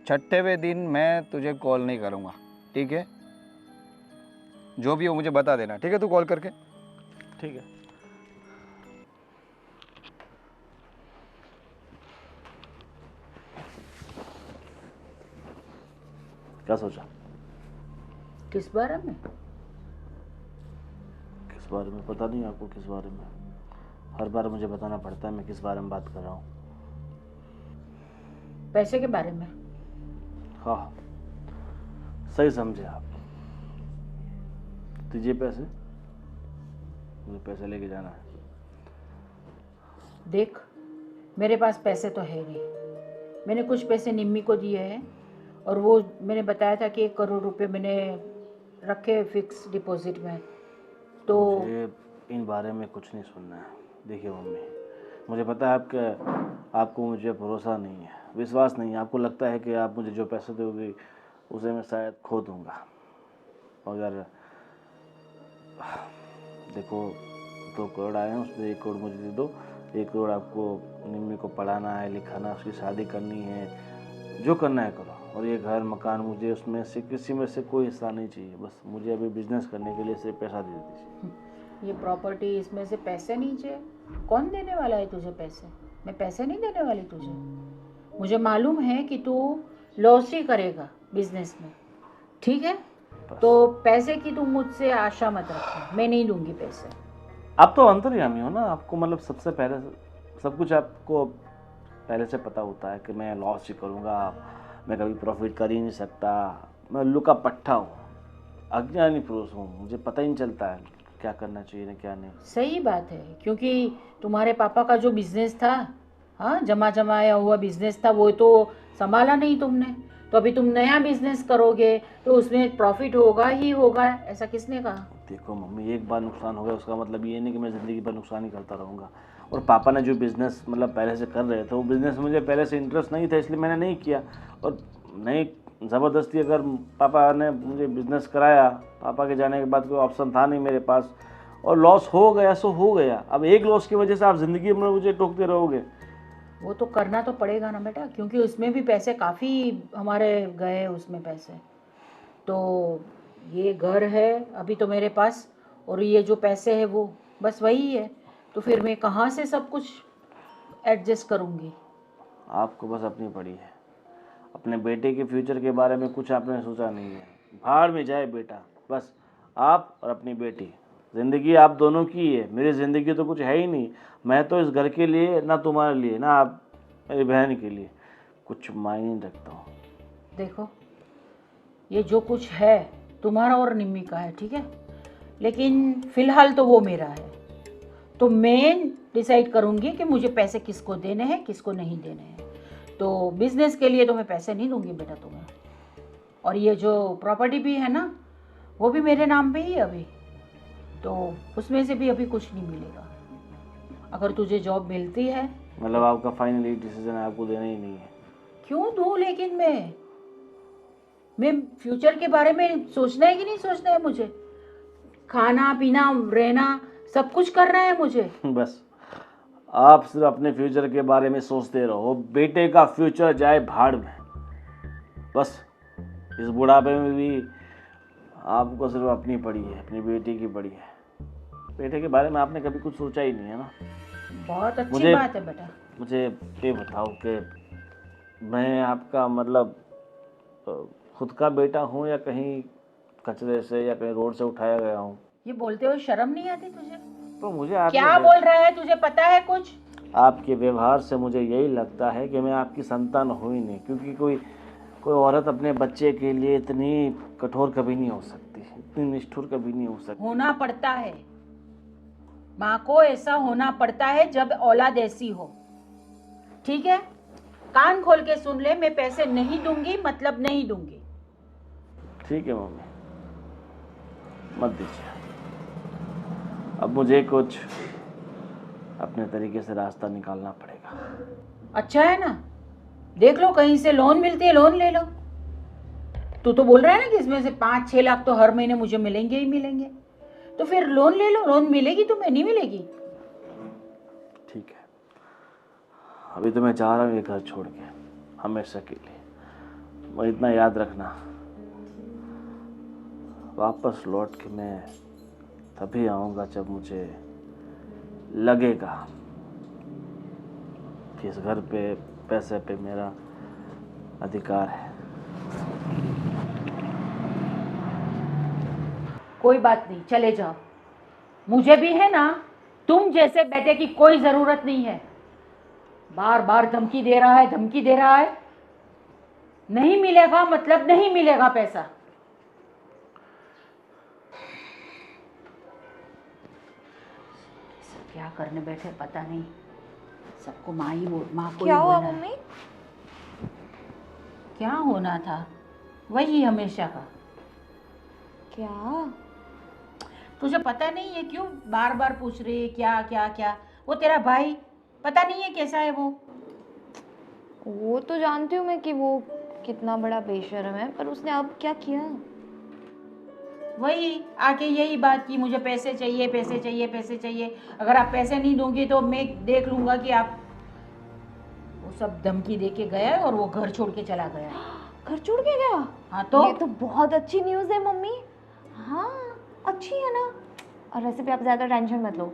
6वें दिन मैं तुझे कॉल नहीं करूँगा, ठीक है? जो भी हो मुझे बता देना, ठीक है? तू कॉल करके। ठीक है। क्या सोचा? किस बारे में? किस बारे में? पता नहीं आपको किस बारे में? हर बार मुझे बताना पड़ता है मैं किस बारे में बात कर रहा हूँ। पैसे के बारे में। हाँ, सही समझे आप। दीजिए पैसे, मुझे पैसे लेके जाना है। देख, मेरे पास पैसे तो है नहीं। मैंने कुछ पैसे निम्मी को दिए हैं और वो मैंने बताया था कि 1 करोड़ रुपए मैंने रखे फिक्स डिपॉजिट में। तो मुझे इन बारे में कुछ नहीं सुनना है। देखिए मम्मी, मुझे पता है आपको मुझे भरोसा नहीं है, विश्वास नहीं है। आपको लगता है कि आप मुझे जो पैसे दोगे उसे मैं शायद खो दूंगा, मगर देखो 2 करोड़ आए हैं, उसमें 1 करोड़ मुझे दे दो। 1 करोड़ आपको निम्मी को पढ़ाना है, लिखाना, उसकी शादी करनी है, जो करना है करो। और ये घर मकान मुझे उसमें से किसी में से कोई हिस्सा नहीं चाहिए। बस मुझे अभी बिजनेस करने के लिए सिर्फ पैसा दे दीजिए। ये प्रॉपर्टी, इसमें से पैसे नहीं चाहिए? कौन देने वाला है तुझे पैसे? मैं पैसे नहीं देने वाली तुझे। मुझे मालूम है कि तू लॉस ही करेगा बिजनेस में, ठीक है? तो पैसे की तुम मुझसे आशा मत रखना, मैं नहीं दूंगी पैसे। आप तो अंतर्यामी हो ना, आपको मतलब सबसे पहले सब कुछ आपको पहले से पता होता है कि मैं लॉस ही करूँगा, मैं कभी प्रॉफिट कर ही नहीं सकता। मैं उल्लू का पट्टा हूँ, अज्ञानी पुरुष हूँ, मुझे पता ही नहीं चलता है क्या करना चाहिए ना क्या नहीं। सही बात है, क्योंकि तुम्हारे पापा का जो बिजनेस था, हाँ, जमा जमाया हुआ बिजनेस था, वो तो संभाला नहीं तुमने। तो अभी तुम नया बिजनेस करोगे तो उसमें प्रॉफिट होगा ही होगा, ऐसा किसने कहा? देखो मम्मी, एक बार नुकसान हो गया उसका मतलब ये नहीं कि मैं ज़िंदगी भर नुकसान ही करता रहूँगा। और पापा ने जो बिज़नेस मतलब पहले से कर रहे थे, वो बिज़नेस मुझे पहले से इंटरेस्ट नहीं था, इसलिए मैंने नहीं किया। और नहीं, ज़बरदस्ती अगर पापा ने मुझे बिज़नेस कराया, पापा के जाने के बाद कोई ऑप्शन था नहीं मेरे पास, और लॉस हो गया सो हो गया। अब एक लॉस की वजह से आप ज़िंदगी में मुझे टोकते रहोगे? वो तो करना तो पड़ेगा ना बेटा, क्योंकि उसमें भी पैसे काफ़ी हमारे गए उसमें पैसे। तो ये घर है अभी तो मेरे पास, और ये जो पैसे है वो बस वही है। तो फिर मैं कहाँ से सब कुछ एडजस्ट करूँगी? आपको बस अपनी पड़ी है, अपने बेटे के फ्यूचर के बारे में कुछ आपने सोचा नहीं है। भाड़ में जाए बेटा, बस आप और अपनी बेटी, ज़िंदगी आप दोनों की है, मेरी ज़िंदगी तो कुछ है ही नहीं। मैं तो इस घर के लिए, ना तुम्हारे लिए, ना आप मेरी बहन के लिए कुछ मायने नहीं रखता हूँ। देखो, ये जो कुछ है तुम्हारा और निम्मी का है, ठीक है, लेकिन फ़िलहाल तो वो मेरा है। तो मैं डिसाइड करूँगी कि मुझे पैसे किसको देने हैं, किसको नहीं देने हैं। तो बिज़नेस के लिए तो मैं पैसे नहीं दूंगी बेटा तुम्हें। और ये जो प्रॉपर्टी भी है ना, वो भी मेरे नाम पे ही है अभी, तो उसमें से भी अभी कुछ नहीं मिलेगा। अगर तुझे जॉब मिलती है। मतलब आपका फाइनली डिसीजन आपको देना ही नहीं है? क्यों दूँ, लेकिन मैं फ्यूचर के बारे में सोचना है कि नहीं सोचना है मुझे? खाना पीना रहना सब कुछ करना है मुझे। बस आप सिर्फ अपने फ्यूचर के बारे में सोचते रहो, बेटे का फ्यूचर जाए भाड़ में। बस इस बुढ़ापे में भी आपको सिर्फ अपनी पड़ी है, अपनी बेटी की पड़ी है। बेटे के बारे में आपने कभी कुछ सोचा ही नहीं है ना। बहुत अच्छी बात है बेटा। मुझे ये बताओ कि मैं आपका मतलब खुद का बेटा हूँ या कहीं कचरे से या कहीं रोड से उठाया गया हूँ? ये बोलते हुए शर्म नहीं आती तुझे? तो मुझे क्या बोल रहा है, तुझे पता है कुछ? आपके व्यवहार से मुझे यही लगता है कि मैं आपकी संतान हूँ ही नहीं, क्योंकि कोई औरत अपने बच्चे के लिए इतनी कठोर कभी नहीं हो सकती, इतनी निष्ठुर कभी नहीं हो सकती। होना पड़ता है, माँ को ऐसा होना पड़ता है जब औलाद ऐसी हो। ठीक है, कान खोल के सुन ले, मैं पैसे नहीं दूंगी, मतलब नहीं दूंगी। ठीक है मम्मी, मत दीजिए। अब मुझे कुछ अपने तरीके से रास्ता निकालना पड़ेगा। अच्छा है ना, देख लो कहीं से लोन मिलती है, लोन ले लो। तू तो बोल रहा है ना कि इसमें से 5-6 लाख तो हर महीने मुझे मिलेंगे ही मिलेंगे, तो फिर लोन ले लो। लोन मिलेगी तुम्हें, नहीं मिलेगी? ठीक है, अभी तो मैं जा रहा हूँ ये घर छोड़ के हमेशा के लिए। और इतना याद रखना, वापस लौट के मैं तभी आऊँगा जब मुझे लगेगा कि इस घर पे, पैसे पे मेरा अधिकार है। कोई बात नहीं, चले जाओ। मुझे भी है ना तुम जैसे बेटे की कोई जरूरत नहीं है। बार बार धमकी दे रहा है, धमकी दे रहा है। नहीं मिलेगा मतलब नहीं मिलेगा पैसा। क्या करने बैठे पता नहीं, सबको माँ को क्या ही हुआ बोलना है। मम्मी? क्या होना था, वही हमेशा का। क्या? तुझे पता नहीं है क्यों बार बार पूछ रही है क्या क्या क्या? वो तेरा भाई पता नहीं है कैसा है वो तो जानती हूँ मैं कि वो कितना बड़ा बेशर्म है, पर उसने अब क्या किया? वही आके यही बात की, मुझे पैसे चाहिए, पैसे चाहिए, पैसे चाहिए। अगर आप पैसे नहीं दोगे तो मैं देख लूंगा कि आप। वो सब धमकी दे के गया और वो घर छोड़ के चला गया। घर छोड़ के गया? हाँ तो ये तो बहुत अच्छी न्यूज़ है मम्मी। हाँ अच्छी है ना। और वैसे भी आप ज़्यादा टेंशन मत लो,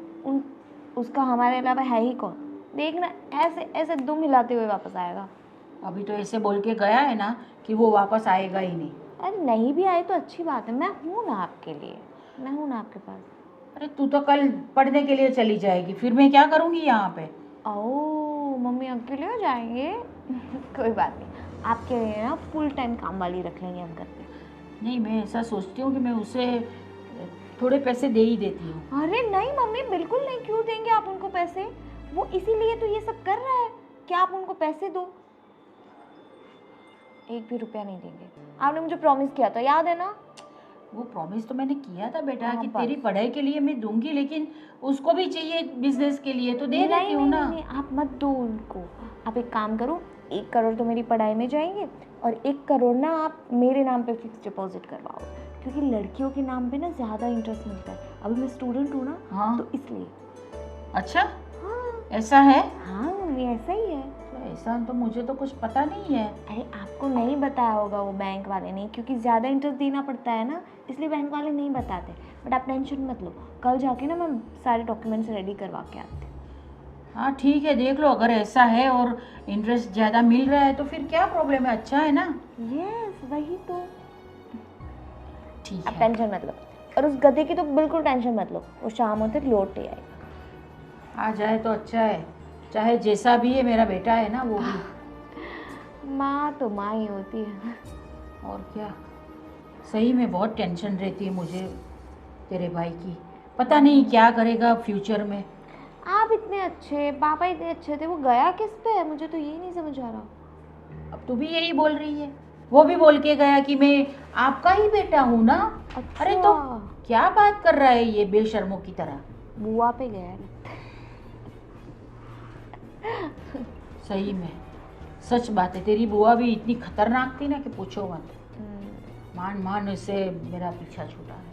उसका हमारे अलावा है ही कौन। देखना ऐसे ऐसे दुम हिलाते हुए वापस आएगा। अभी तो ऐसे बोल के गया है ना कि वो वापस आएगा ही नहीं। अरे नहीं भी आए तो अच्छी बात है, मैं हूँ ना आपके लिए, मैं हूँ ना आपके पास। अरे तू तो कल पढ़ने के लिए चली जाएगी, फिर मैं क्या करूँगी यहाँ पे? ओह मम्मी अकेले हो जाएंगे? कोई बात नहीं, आपके लिए ना फुल टाइम काम वाली रख लेंगे हम घर पे। नहीं, मैं ऐसा सोचती हूँ कि मैं उसे थोड़े पैसे दे ही देती हूँ। अरे नहीं मम्मी, बिल्कुल नहीं। क्यों देंगे आप उनको पैसे? वो इसीलिए तो ये सब कर रहा है कि आप उनको पैसे दो। 1 भी रुपया नहीं देंगे। आपने मुझे प्रॉमिस किया था, याद है ना? वो प्रॉमिस तो मैंने किया था बेटा हाँ, कि बस। तेरी पढ़ाई के लिए मैं दूंगी, लेकिन उसको भी चाहिए बिजनेस के लिए, तो दे देती हूँ ना। नहीं, आप मत दो उनको। आप एक काम करो, 1 करोड़ तो मेरी पढ़ाई में जाएंगे और 1 करोड़ ना आप मेरे नाम पे फिक्स डिपॉजिट करवाओ, क्योंकि लड़कियों के नाम पे ना ज़्यादा इंटरेस्ट मिलता है। अभी मैं स्टूडेंट हूँ ना, हाँ। तो इसलिए। अच्छा, हाँ ऐसा है? हाँ मम्मी, ऐसा ही है। तो ऐसा तो मुझे तो कुछ पता नहीं है। अरे आपको नहीं बताया होगा वो बैंक वाले ने, क्योंकि ज़्यादा इंटरेस्ट देना पड़ता है ना, इसलिए बैंक वाले नहीं बताते। बट आप टेंशन मत लो, कल जाके ना मैं सारे डॉक्यूमेंट्स रेडी करवा के आती हूँ। हाँ ठीक है, देख लो, अगर ऐसा है और इंटरेस्ट ज़्यादा मिल रहा है तो फिर क्या प्रॉब्लम है, अच्छा है ना। यस वही तो। ठीक आप है, टेंशन मत लो, और उस गधे की तो बिल्कुल टेंशन मत लो, वो शाम होते लौट ही आएगा। आ जाए तो अच्छा है, चाहे जैसा भी है, मेरा बेटा है ना वो भी। माँ तो माँ ही होती है। और क्या, सही में बहुत टेंशन रहती है मुझे तेरे भाई की। पता नहीं क्या करेगा फ्यूचर में। आप इतने अच्छे, पापा इतने अच्छे थे, वो गया किस पे है? मुझे तो ये नहीं समझ आ रहा। अब तू भी यही बोल रही है। वो भी बोल के गया कि मैं आपका ही बेटा हूँ ना। अच्छा। अरे तो क्या बात कर रहा है ये बेशर्मों की तरह। बुआ पे गया है। सही में सच बात है, तेरी बुआ भी इतनी खतरनाक थी ना कि पूछो मत। मान मान उससे मेरा पीछा छूटा है।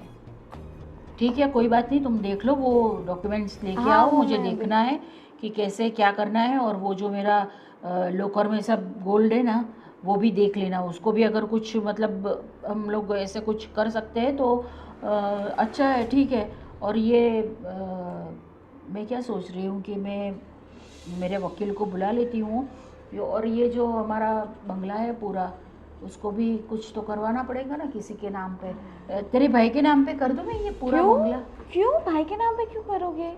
ठीक है, कोई बात नहीं, तुम देख लो वो डॉक्यूमेंट्स लेके हाँ, आओ, वो मुझे मैं देखना है कि कैसे क्या करना है। और वो जो मेरा लॉकर में सब गोल्ड है ना, वो भी देख लेना, उसको भी अगर कुछ मतलब हम लोग ऐसे कुछ कर सकते हैं तो अच्छा है, ठीक है। और ये मैं क्या सोच रही हूँ कि मैं मेरे वकील को बुला लेती हूँ, और ये जो हमारा बंगला है पूरा, उसको भी कुछ तो करवाना पड़ेगा ना किसी के नाम पे। तेरे भाई के नाम पे कर दूँ मैं ये पूरा बंगला? क्यों भाई के नाम पे क्यों करोगे?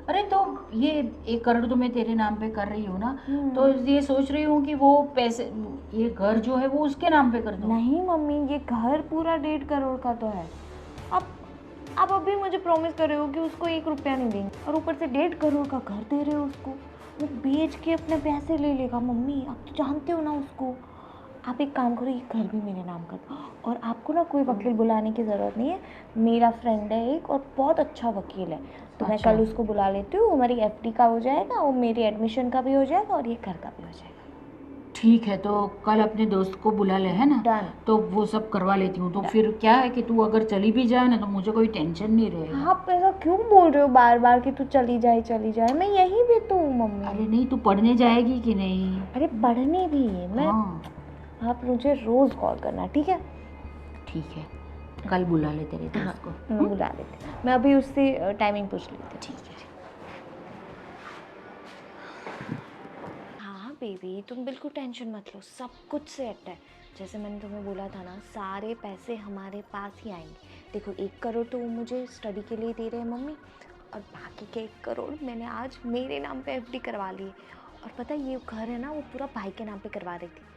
अरे तो ये 1 करोड़ तो मैं तेरे नाम पे कर रही हूँ ना, तो ये सोच रही हूँ कि वो पैसे, ये घर जो है वो उसके नाम पे कर दूँ। नहीं मम्मी, ये घर पूरा 1.5 करोड़ का तो है। आप अभी मुझे प्रॉमिस कर रहे हो कि उसको 1 रुपया नहीं देंगे, और ऊपर से 1.5 करोड़ का घर दे रहे हो उसको। वो बेच के अपने पैसे ले लेगा मम्मी, आप तो जानते हो ना उसको। आप एक काम करो, ये घर भी मेरे नाम कर दो, और आपको ना कोई वकील बुलाने की ज़रूरत नहीं है। मेरा फ्रेंड है एक, और बहुत अच्छा वकील है, तो मैं अच्छा। कल उसको बुला लेती हूँ। हमारी FD का हो जाएगा, और मेरी एडमिशन का भी हो जाएगा, और ये घर का भी हो जाएगा। ठीक है, तो कल अपने दोस्त को बुला ले, है ना? Done. तो वो सब करवा लेती हूँ। तो Done. फिर क्या है कि तू अगर चली भी जाए ना तो मुझे कोई टेंशन नहीं रहेगा। आप ऐसा क्यों बोल रहे हो बार बार कि तू चली जाए? मैं यहीं भी तो हूँ मम्मी। अरे नहीं, तू पढ़ने जाएगी कि नहीं? अरे पढ़ने भी है मैं। हाँ आप मुझे रोज कॉल करना, ठीक है? ठीक है, कल बुला ले तेरे दोस्त को। मैं बुला लेती हूँ। मैं अभी उससे टाइमिंग पूछ लेती हूँ। ठीक है। हाँ बेबी, तुम बिल्कुल टेंशन मत लो, सब कुछ सेट है। जैसे मैंने तुम्हें बोला था ना, सारे पैसे हमारे पास ही आएंगे। देखो 1 करोड़ तो वो मुझे स्टडी के लिए दे रहे हैं मम्मी, और बाकी के 1 करोड़ मैंने आज मेरे नाम पे FD करवा लिए। और पता है ये घर है ना, वो पूरा भाई के नाम पे करवा रही थी।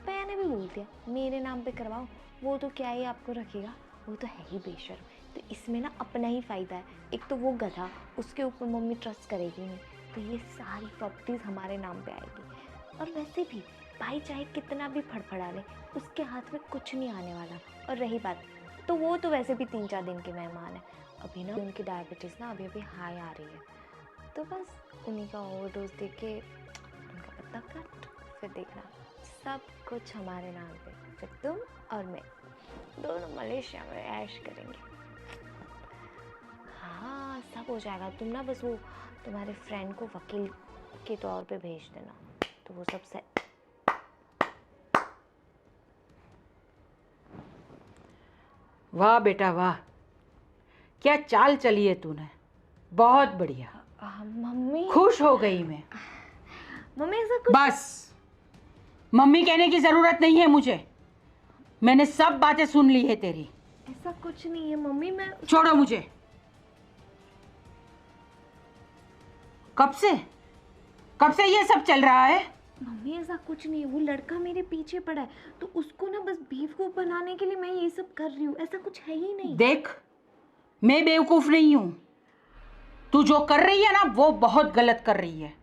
मैंने भी बोल दिया मेरे नाम पे करवाओ, वो तो क्या ही आपको रखेगा, वो तो है ही बेशर्म। तो इसमें ना अपना ही फ़ायदा है। एक तो वो गधा, उसके ऊपर मम्मी ट्रस्ट करेगी नहीं, तो ये सारी प्रॉपर्टीज़ हमारे नाम पे आएगी। और वैसे भी भाई चाहे कितना भी फड़फड़ा ले, उसके हाथ में कुछ नहीं आने वाला। और रही बात, तो वो तो वैसे भी 3-4 दिन के मेहमान है। अभी ना उनकी डायबिटीज़ ना अभी हाई आ रही है, तो बस उन्हीं का ओवरडोज दे के उनका पत्ता कट, फिर देखना सब कुछ हमारे नाम पे। फिर तुम और मैं दोनों मलेशिया में ऐश करेंगे। हाँ सब हो जाएगा। तुम ना बस वो तुम्हारे फ्रेंड को वकील के तौर पे भेज देना, तो वो सब से। वाह बेटा वाह, क्या चाल चली है तूने, बहुत बढ़िया। मम्मी खुश हो गई मैं। मम्मी ऐसा कुछ। बस मम्मी कहने की जरूरत नहीं है मुझे, मैंने सब बातें सुन ली है तेरी। ऐसा कुछ नहीं है मम्मी, मैं। छोड़ो मुझे। कब से ये सब चल रहा है? मम्मी ऐसा कुछ नहीं है, वो लड़का मेरे पीछे पड़ा है, तो उसको ना बस बेवकूफ़ बनाने के लिए मैं ये सब कर रही हूँ। ऐसा कुछ है ही नहीं। देख, मैं बेवकूफ नहीं हूं, तू जो कर रही है ना वो बहुत गलत कर रही है,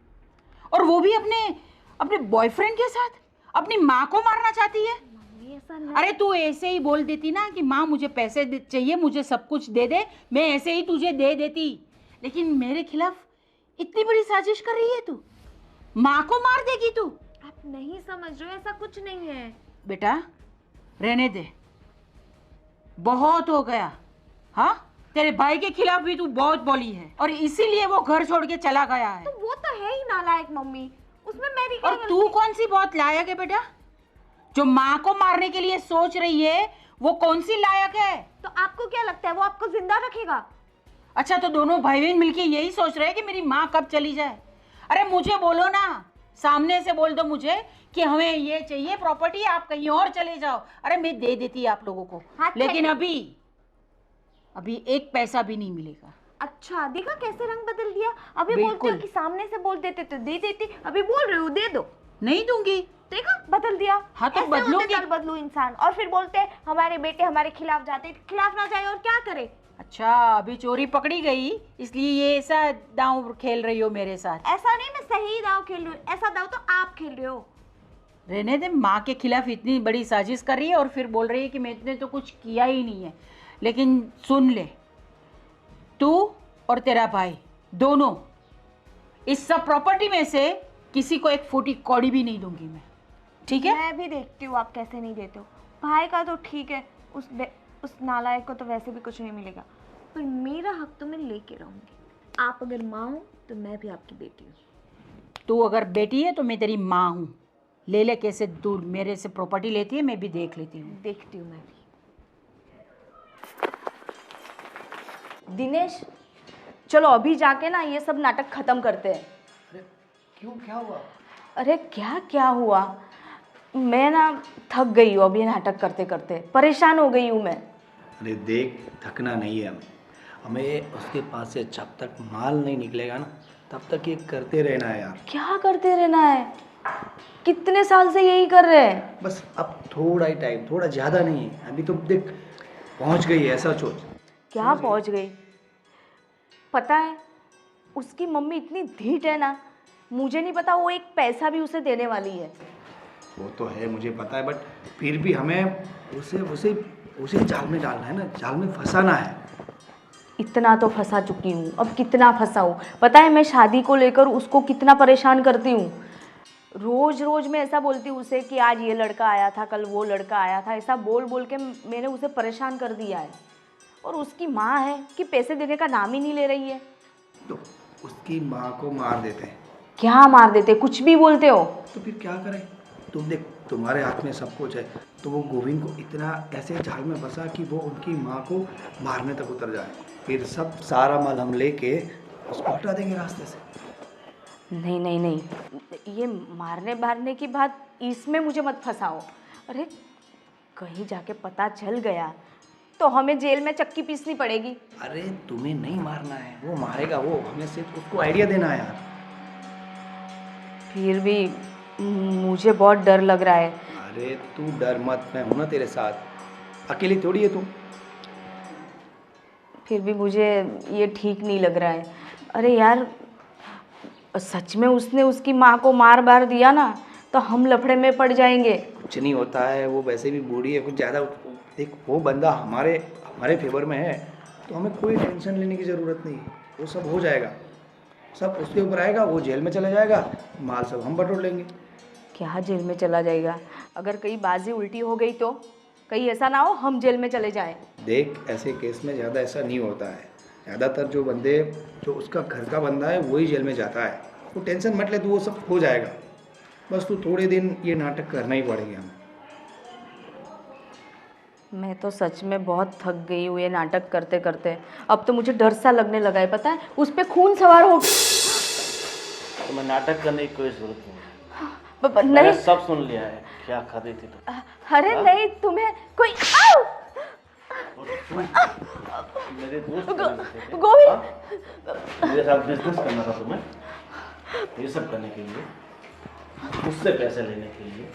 और वो भी अपने बॉयफ्रेंड के साथ अपनी माँ को मारना चाहती है। मम्मी ऐसा नहीं। अरे तू ऐसे ही बोल देती ना कि माँ मुझे पैसे चाहिए, मुझे सब कुछ दे दे, मैं ऐसे ही तुझे दे देती। लेकिन मेरे खिलाफ इतनी बड़ी साजिश कर रही है तू, माँ को मार देगी तू। आप नहीं समझ रहे हो, ऐसा कुछ नहीं है। बेटा रहने दे, बहुत हो गया। हाँ, तेरे भाई के खिलाफ भी तू बहुत बोली है, और इसीलिए वो घर छोड़ के चला गया है। तो वो तो है ही नालायक मम्मी, उसमें मेरी क्या और गलती? तू कौन सी बहुत लायक है बेटा? जो माँ को मारने के लिए सोच रही है वो कौन सी लायक है? तो आपको क्या लगता है वो आपको जिंदा रखेगा? अच्छा, तो दोनों भाई बहन मिलके यही सोच रहे हैं कि मेरी माँ कब चली जाए। अरे मुझे बोलो ना, सामने से बोल दो मुझे कि हमें ये चाहिए प्रॉपर्टी, आप कहीं और चले जाओ, अरे मैं दे देती आप लोगों को। लेकिन अभी 1 पैसा भी नहीं मिलेगा। अच्छा देखा कैसे रंग बदल दिया। अभी बोलते हो कि सामने से बोल देते तो दे देती, अभी बोल रहे हो दे दो। नहीं दूंगी। देखा बदल दिया। हाँ तो ऐसे होते बदलूंगी। कल बदलू इंसान, और फिर बोलते हैं हमारे बेटे हमारे खिलाफ जाते, खिलाफ ना जाए और क्या करे। अच्छा, अभी चोरी पकड़ी गई इसलिए ये ऐसा दांव खेल रही हो मेरे साथ? ऐसा नहीं, मैं सही दाव खेल रही हूँ, ऐसा दाव तो आप खेल रहे हो। रहने दे, माँ के खिलाफ इतनी बड़ी साजिश कर रही है और फिर बोल रही है कि मैंने तो कुछ किया ही नहीं है। लेकिन सुन ले, तू और तेरा भाई दोनों इस सब प्रॉपर्टी में से किसी को एक फूटी कौड़ी भी नहीं दूंगी मैं, ठीक है? मैं भी देखती हूँ आप कैसे नहीं देते हो। भाई का तो ठीक है, उस नालायक को तो वैसे भी कुछ नहीं मिलेगा, पर मेरा हक तो मैं लेके रहूंगी। आप अगर माँ हो तो मैं भी आपकी बेटी हूँ। तू अगर बेटी है तो मैं तेरी माँ हूँ। ले ले कैसे तू मेरे से प्रॉपर्टी लेती है, मैं भी देख लेती हूँ। देखती हूँ मैं भी। दिनेश, चलो अभी जाके ना ये सब नाटक खत्म करते हैं। क्यों, क्या हुआ? अरे क्या क्या हुआ, मैं ना थक गई हूँ अब ये नाटक करते करते, परेशान हो गई हूँ मैं। अरे देख, थकना नहीं है हमें उसके पास से जब तक माल नहीं निकलेगा ना तब तक ये करते रहना है यार। क्या करते रहना है? कितने साल से यही कर रहे हैं। बस अब थोड़ा ही टाइम, थोड़ा ज़्यादा नहीं है, अभी तो देख पहुंच गई है, ऐसा सोच। क्या पहुंच गई? पता है उसकी मम्मी इतनी ढीठ है ना, मुझे नहीं पता वो एक पैसा भी उसे देने वाली है। वो तो है, मुझे पता है, बट फिर भी हमें उसे उसे उसे जाल में डालना है ना, जाल में फंसाना है। इतना तो फंसा चुकी हूँ, अब कितना फंसाऊँ? पता है मैं शादी को लेकर उसको कितना परेशान करती हूँ। रोज रोज मैं ऐसा बोलती हूँ उसे कि आज ये लड़का आया था, कल वो लड़का आया था, ऐसा बोल बोल के मैंने उसे परेशान कर दिया है। और उसकी माँ है कि पैसे देने का नाम ही नहीं ले रही है। तो उसकी माँ को मार देते हैं। क्या मार देते? कुछ भी बोलते हो। तो फिर क्या करें? तुम देख, तुम्हारे हाथ में सब कुछ है, तो वो गोविंद को इतना ऐसे जाल में फंसा कि वो उनकी माँ को मारने तक उतर जाए, फिर सब सारा माल हम लेके उसको हटा देंगे रास्ते से। नहीं नहीं नहीं, ये मारने मारने की बात इसमें मुझे मत फंसाओ। अरे कहीं जाके पता चल गया तो हमें जेल में चक्की पीसनी पड़ेगी। अरे तुम्हें नहीं मारना है, वो मारेगा, वो हमें सिर्फ उसको आइडिया देना है यार। फिर भी मुझे बहुत डर लग रहा है। अरे तू डर मत, मैं हूं ना तेरे साथ, अकेली थोड़ी है तू। फिर भी मुझे ये ठीक नहीं लग रहा है। अरे यार सच में उसने उसकी माँ को मार बार दिया ना तो हम लफड़े में पड़ जाएंगे। कुछ नहीं होता है, वो वैसे भी बूढ़ी है, कुछ ज़्यादा देख, वो बंदा हमारे हमारे फेवर में है, तो हमें कोई टेंशन लेने की ज़रूरत नहीं, वो सब हो जाएगा, सब उसके ऊपर आएगा, वो जेल में चला जाएगा, माल सब हम बटोर लेंगे। क्या जेल में चला जाएगा? अगर कहीं बाजी उल्टी हो गई तो कहीं ऐसा ना हो हम जेल में चले जाएं। देख, ऐसे केस में ज़्यादा ऐसा नहीं होता है, ज़्यादातर जो बंदे, जो उसका घर का बंदा है वही जेल में जाता है। तो टेंशन मत ले, तो वो सब हो जाएगा, बस तू थोड़े दिन ये नाटक करना ही पड़ेगा हमें। मैं तो सच में बहुत थक गई हूँ ये नाटक करते करते। अब तो मुझे डर सा लगने लगा है, पता है उस पे खून सवार हो। तो मैं नाटक करने की कोई जरूरत नहीं है, नहीं मैंने सब सुन लिया है। क्या खा रही थी तुम? अरे हाँ? नहीं, तुम्हें कोई मेरे दोस्त गोविंद, हाँ? मेरे साथ बिजनेस करना था तुम्हें, ये सब करने के लिए, मुझसे पैसे लेने के लिए।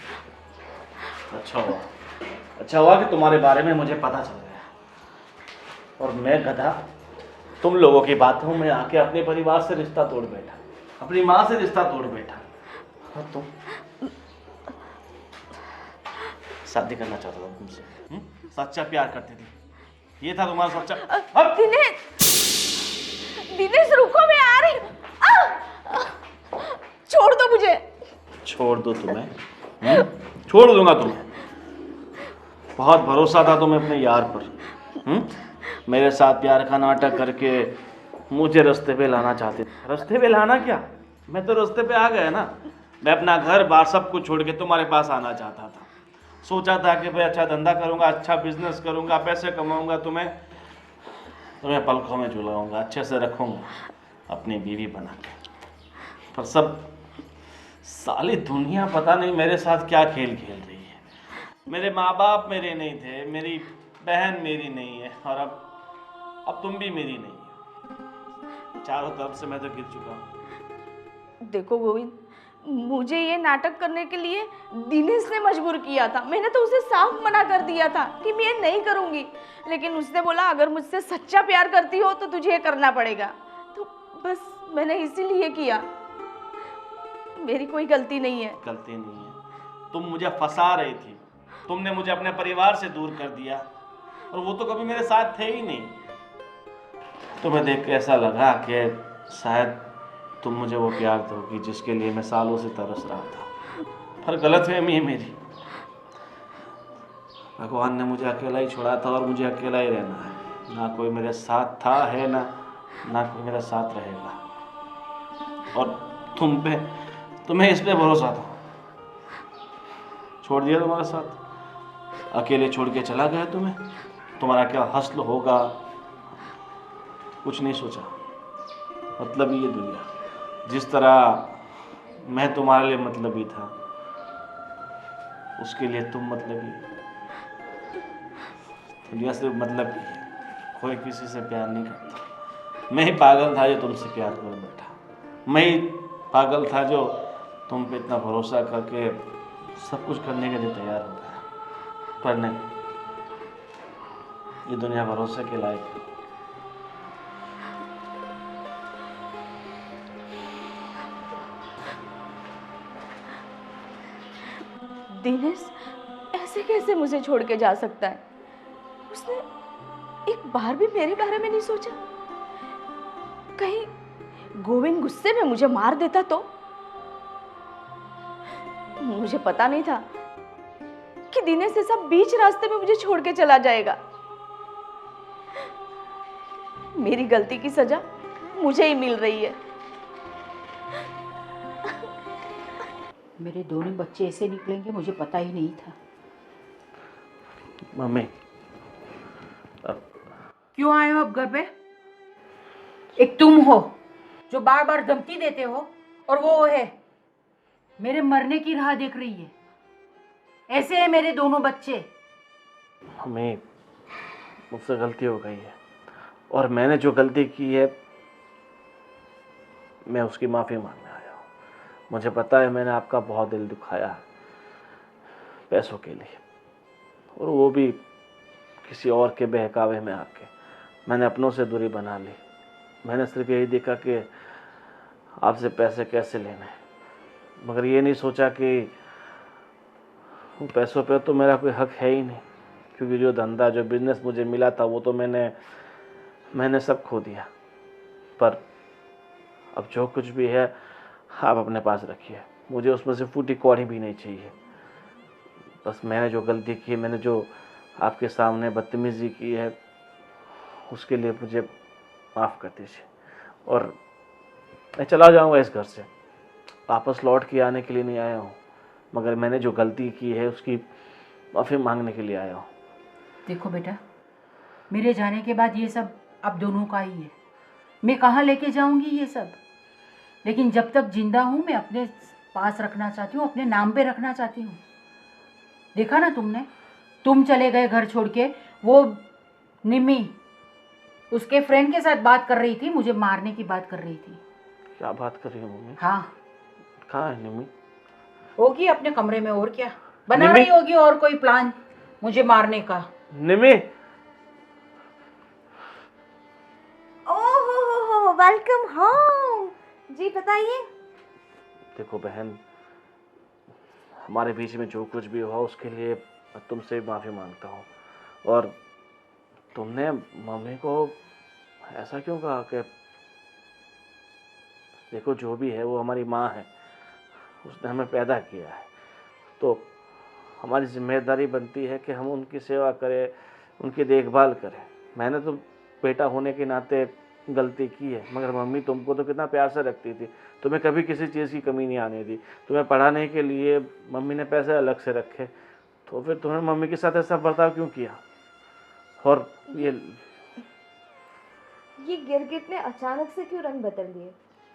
अच्छा हुआ कि तुम्हारे बारे में मुझे पता चल गया, और मैं गधा तुम लोगों की बातों में आके अपने परिवार से रिश्ता तोड़ बैठा, अपनी माँ से रिश्ता तोड़ बैठा। और तुम शादी करना चाहता था तुमसे, सच्चा प्यार करती थी, ये था तुम्हारा सच्चा। अब दिनेश रुको, मैं आ रही हूँ। छोड़ दो मुझे। छोड़ दो तुम्हें? छोड़ दूंगा तुम्हें? बहुत भरोसा था तुम्हें अपने यार पर। मेरे साथ प्यार का नाटक करके मुझे रास्ते पे लाना चाहते थे। रास्ते पे लाना क्या, मैं तो रास्ते पे आ गया ना। मैं अपना घर बार सब कुछ छोड़ के तुम्हारे पास आना चाहता था। सोचा था कि भाई अच्छा धंधा करूंगा, अच्छा बिजनेस करूंगा, पैसे कमाऊंगा, तुम्हें पलकों में झुलाऊंगा, अच्छे से रखूंगा अपनी बीवी बना के। पर सब साली दुनिया पता नहीं मेरे साथ क्या खेल खेल रही है। मेरे माँ बाप मेरे नहीं थे, मेरी बहन मेरी नहीं है, और अब तुम भी मेरी नहीं हो। चारों तरफ से मैं तो गिर चुका हूँ। देखो गोविंद, मुझे ये नाटक करने के लिए दिनेश ने मजबूर किया था। मैंने तो उसे साफ मना कर दिया था कि मैं ये नहीं करूँगी, लेकिन उसने बोला अगर मुझसे सच्चा प्यार करती हो तो तुझे ये करना पड़ेगा। तो बस मैंने इसीलिए किया, मेरी कोई गलती नहीं है। गलती नहीं है, तुम मुझे फंसा रही थी, तुमने मुझे अपने परिवार से दूर कर दिया, और वो तो कभी मेरे साथ थे ही नहीं। तुम्हें देख के ऐसा लगा कि शायद तुम मुझे वो प्यार दोगी जिसके लिए मैं सालों से तरस रहा था। पर गलतफहमी है मेरी। भगवान ने मुझे अकेला ही छोड़ा था और मुझे अकेला ही रहना है। ना कोई मेरे साथ था है ना कोई मेरा साथ रहेगा। और तुम्हें इस पे भरोसा था, छोड़ दिया तुम्हारा साथ, अकेले छोड़ के चला गया तुम्हें। तुम्हारा क्या हस्ल होगा कुछ नहीं सोचा। मतलब ये दुनिया जिस तरह मैं तुम्हारे लिए मतलबी था, उसके लिए तुम मतलबी। दुनिया सिर्फ मतलब की है, कोई किसी से प्यार नहीं करता। मैं ही पागल था जो तुमसे प्यार कर बैठा। मैं ही पागल था जो तुम पे इतना भरोसा करके सब कुछ करने के लिए तैयार हो गया। पर नहीं, ये दुनिया भरोसे के लायक है। दिनेश ऐसे कैसे मुझे छोड़ के जा सकता है? उसने एक बार भी मेरे बारे में नहीं सोचा। कहीं गोविंद गुस्से में मुझे मार देता तो? मुझे पता नहीं था कि दिनेश से सब बीच रास्ते में मुझे छोड़ के चला जाएगा। मेरी गलती की सजा मुझे ही मिल रही है। मेरे दोनों बच्चे ऐसे निकलेंगे मुझे पता ही नहीं था। मम्मी क्यों आए हो अब घर पे? एक तुम हो जो बार बार धमकी देते हो, और वो है मेरे मरने की राह देख रही है। ऐसे है मेरे दोनों बच्चे। मम्मी, मुझसे गलती हो गई है और मैंने जो गलती की है मैं उसकी माफ़ी मांगने आया हूँ। मुझे पता है मैंने आपका बहुत दिल दुखाया है पैसों के लिए, और वो भी किसी और के बहकावे में आके मैंने अपनों से दूरी बना ली। मैंने सिर्फ यही देखा कि आपसे पैसे कैसे लेने हैं, मगर ये नहीं सोचा कि उन पैसों पे तो मेरा कोई हक है ही नहीं, क्योंकि जो धंधा जो बिजनेस मुझे मिला था वो तो मैंने सब खो दिया। पर अब जो कुछ भी है आप अपने पास रखिए, मुझे उसमें से फूटी कौड़ी भी नहीं चाहिए। बस मैंने जो गलती की है, मैंने जो आपके सामने बदतमीज़ी की है, उसके लिए मुझे माफ़ कर दीजिए। और मैं चला जाऊंगा इस घर से, वापस लौट के आने के लिए नहीं आया हूँ, मगर मैंने जो गलती की है उसकी माफ़ी मांगने के लिए आया हूँ। देखो बेटा, मेरे जाने के बाद ये सब अब दोनों का ही है। मैं कहाँ लेके जाऊंगी ये सब? लेकिन जब तक जिंदा हूँ मैं अपने पास रखना चाहती हूँ, अपने नाम पे रखना चाहती हूँ। देखा ना तुमने, तुम चले गए घर छोड़ के। वो निमी उसके फ्रेंड के साथ बात कर रही थी, मुझे मारने की बात कर रही थी। क्या बात कर रही हो मम्मी? हाँ, कहाँ है निमी? होगी अपने कमरे में, और क्या बना निमी? रही होगी और कोई प्लान मुझे मारने का। निमी, ओहो, वेलकम होम। जी बताइए। देखो बहन, हमारे बीच में जो कुछ भी हुआ उसके लिए मैं तुमसे माफ़ी मांगता हूँ। और तुमने मम्मी को ऐसा क्यों कहा कि देखो जो भी है वो हमारी माँ है, उसने हमें पैदा किया है, तो हमारी जिम्मेदारी बनती है कि हम उनकी सेवा करें, उनकी देखभाल करें। मैंने तो बेटा होने के नाते गलती की है, मगर मम्मी तुमको तो कितना प्यार से रखती थी, तुम्हें कभी किसी चीज़ की कमी नहीं आने दी। तुम्हें पढ़ाने के लिए मम्मी ने पैसे अलग से रखे, तो फिर तुम्हें मम्मी के साथ ऐसा बर्ताव क्यों किया? और ये गिरगिट ने अचानक से क्यों रंग बदल दिए?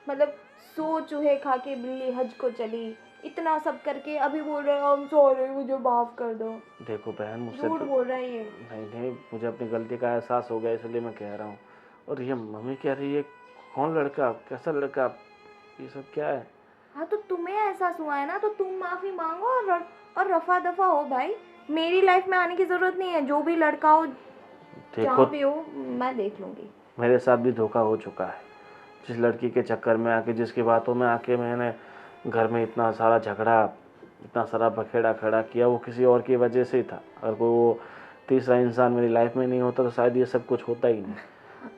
मतलब सो चूहे खा के बिल्ली हज को चली, इतना सब करके अभी बोल रहे हो हम सॉरी मुझे माफ कर दो। देखो बहन, मुझसे झूठ बोल रहा है ये। नहीं, मुझे अपनी गलती का एहसास हो गया, इसलिए मैं कह रहा हूँ। और ये मम्मी कह रही है कौन लड़का, कैसा लड़का, ये सब क्या है? हाँ तो तुम्हें एहसास हुआ है ना, तो तुम माफी मांगो और रफा दफा हो भाई। मेरी लाइफ में आने की जरूरत नहीं है। जो भी लड़का हो जहाँ देखो भी हो मैं देख लूंगी। मेरे साथ भी धोखा हो चुका है। जिस लड़की के चक्कर में आके, जिसकी बातों में आके मैंने घर में इतना सारा झगड़ा, इतना सारा बखेड़ा खड़ा किया, वो किसी और की वजह से ही था। अगर कोई वो तीसरा इंसान मेरी लाइफ में नहीं होता तो शायद ये सब कुछ होता ही नहीं।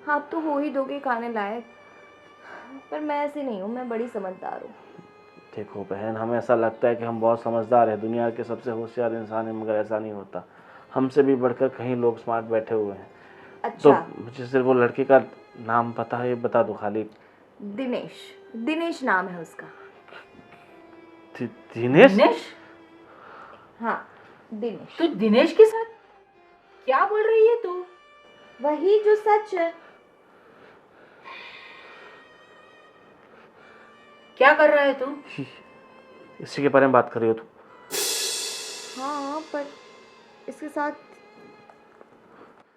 आप तो हो ही दोगे खाने लायक, पर मैं ऐसी नहीं हूँ, मैं बड़ी समझदार हूँ। देखो बहन, हमें ऐसा लगता है कि हम बहुत समझदार हैं, दुनिया के सबसे होशियार इंसान हैं, मगर ऐसा नहीं होता। हमसे भी बढ़कर कहीं लोग स्मार्ट बैठे हुए हैं। तो अच्छा, मुझे सिर्फ वो लड़के का नाम पता है, ये बता दो खाली। दिनेश, दिनेश नाम है उसका। दिनेश? दिनेश? हाँ, दिनेश। तू दिनेश के साथ क्या बोल रही है तू? वही जो सच है। क्या कर रहा है तू? इसी के बारे में बात कर रही हो तुम? हाँ, पर इसके साथ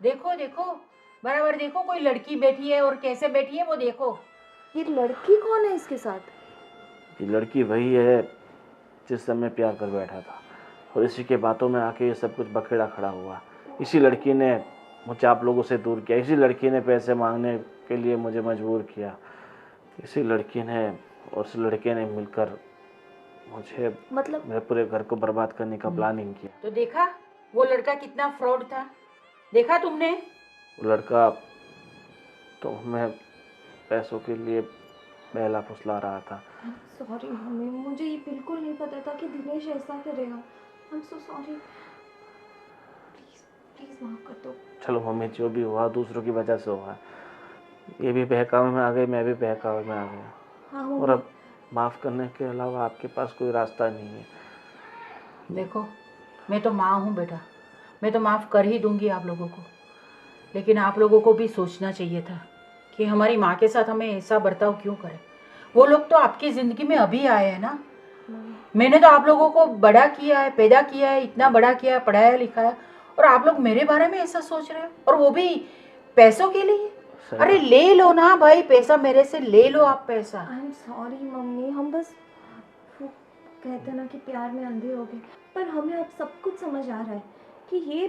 देखो देखो, बराबर देखो, कोई लड़की बैठी है और कैसे बैठी है वो देखो। ये लड़की कौन है इसके साथ? ये लड़की वही है जिससे मैं प्यार कर बैठा था, और इसी के बातों में आके ये सब कुछ बखेड़ा खड़ा हुआ। इसी लड़की ने मुझे आप लोगों से दूर किया, इसी लड़की ने पैसे मांगने के लिए मुझे मजबूर किया, इसी लड़की ने और उस लड़के ने मिलकर मुझे, मतलब मेरे पूरे घर को बर्बाद करने का प्लानिंग किया। तो देखा वो लड़का कितना फ्रॉड था, देखा तुमने? वो लड़का तो मैं पैसों के लिए बहला फुसला रहा था। सॉरी मम्मी, मुझे ये बिल्कुल नहीं पता था कि दिनेश ऐसा करेगा। I am so sorry. Please please माफ कर दो। चलो मम्मी, जो भी हुआ दूसरों की वजह से हुआ। ये भी बहकावे में आ गई, मैं भी बहकावे में आ गया, हाँ और मम्मी। अब माफ़ करने के अलावा आपके पास कोई रास्ता नहीं है। देखो, मैं तो माँ हूँ बेटा, मैं तो माफ़ कर ही दूंगी आप लोगों को, लेकिन आप लोगों को भी सोचना चाहिए था कि हमारी माँ के साथ हमें ऐसा बर्ताव क्यों करें। वो लोग तो आपकी ज़िंदगी में अभी आए हैं ना। मैंने तो आप लोगों को बड़ा किया है, पैदा किया है, इतना बड़ा किया है, पढ़ाया लिखाया, और आप लोग मेरे बारे में ऐसा सोच रहे हो, और वो भी पैसों के लिए। सही अरे बात। ले लो ना भाई, पैसा मेरे से ले लो आप पैसा। आई एम सॉरी मम्मी, हम बस वो कहते हैं ना कि प्यार में अंधे हो गए। पर हमें अब सब कुछ समझ आ रहा है कि ये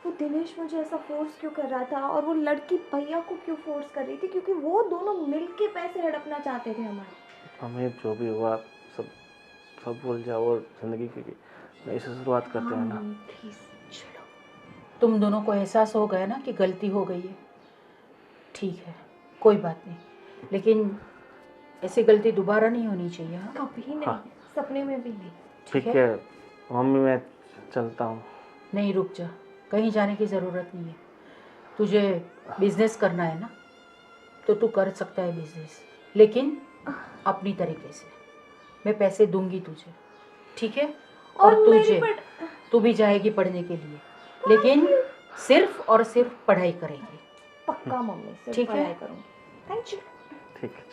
वो दिनेश मुझे ऐसा फोर्स क्यों कर रहा था, और वो लड़की भैया को क्यों फोर्स कर रही थी, क्योंकि वो दोनों मिलके पैसे हड़पना चाहते थे हमारे। हमें जो भी हुआ सब सब भूल जाओ और ज़िंदगी की नई से शुरुआत करते हैं ना। प्लीज चलो। तुम दोनों को एहसास हो गया ना कि गलती हो गई है, ठीक है, कोई बात नहीं, लेकिन ऐसी गलती दोबारा नहीं होनी चाहिए। हाँ, कभी नहीं, हाँ। सपने में भी नहीं। ठीक है मम्मी, मैं चलता हूँ। नहीं, रुक जा, कहीं जाने की ज़रूरत नहीं है। तुझे बिजनेस करना है ना, तो तू कर सकता है बिजनेस, लेकिन अपनी तरीके से। मैं पैसे दूंगी तुझे, ठीक है? और तुझे, तू भी जाएगी पढ़ने के लिए, लेकिन सिर्फ और सिर्फ पढ़ाई करेगी, पक्का मम्मी, सिर्फ ठीक है? पढ़ाई करूंगी। Thank you. ठीक है।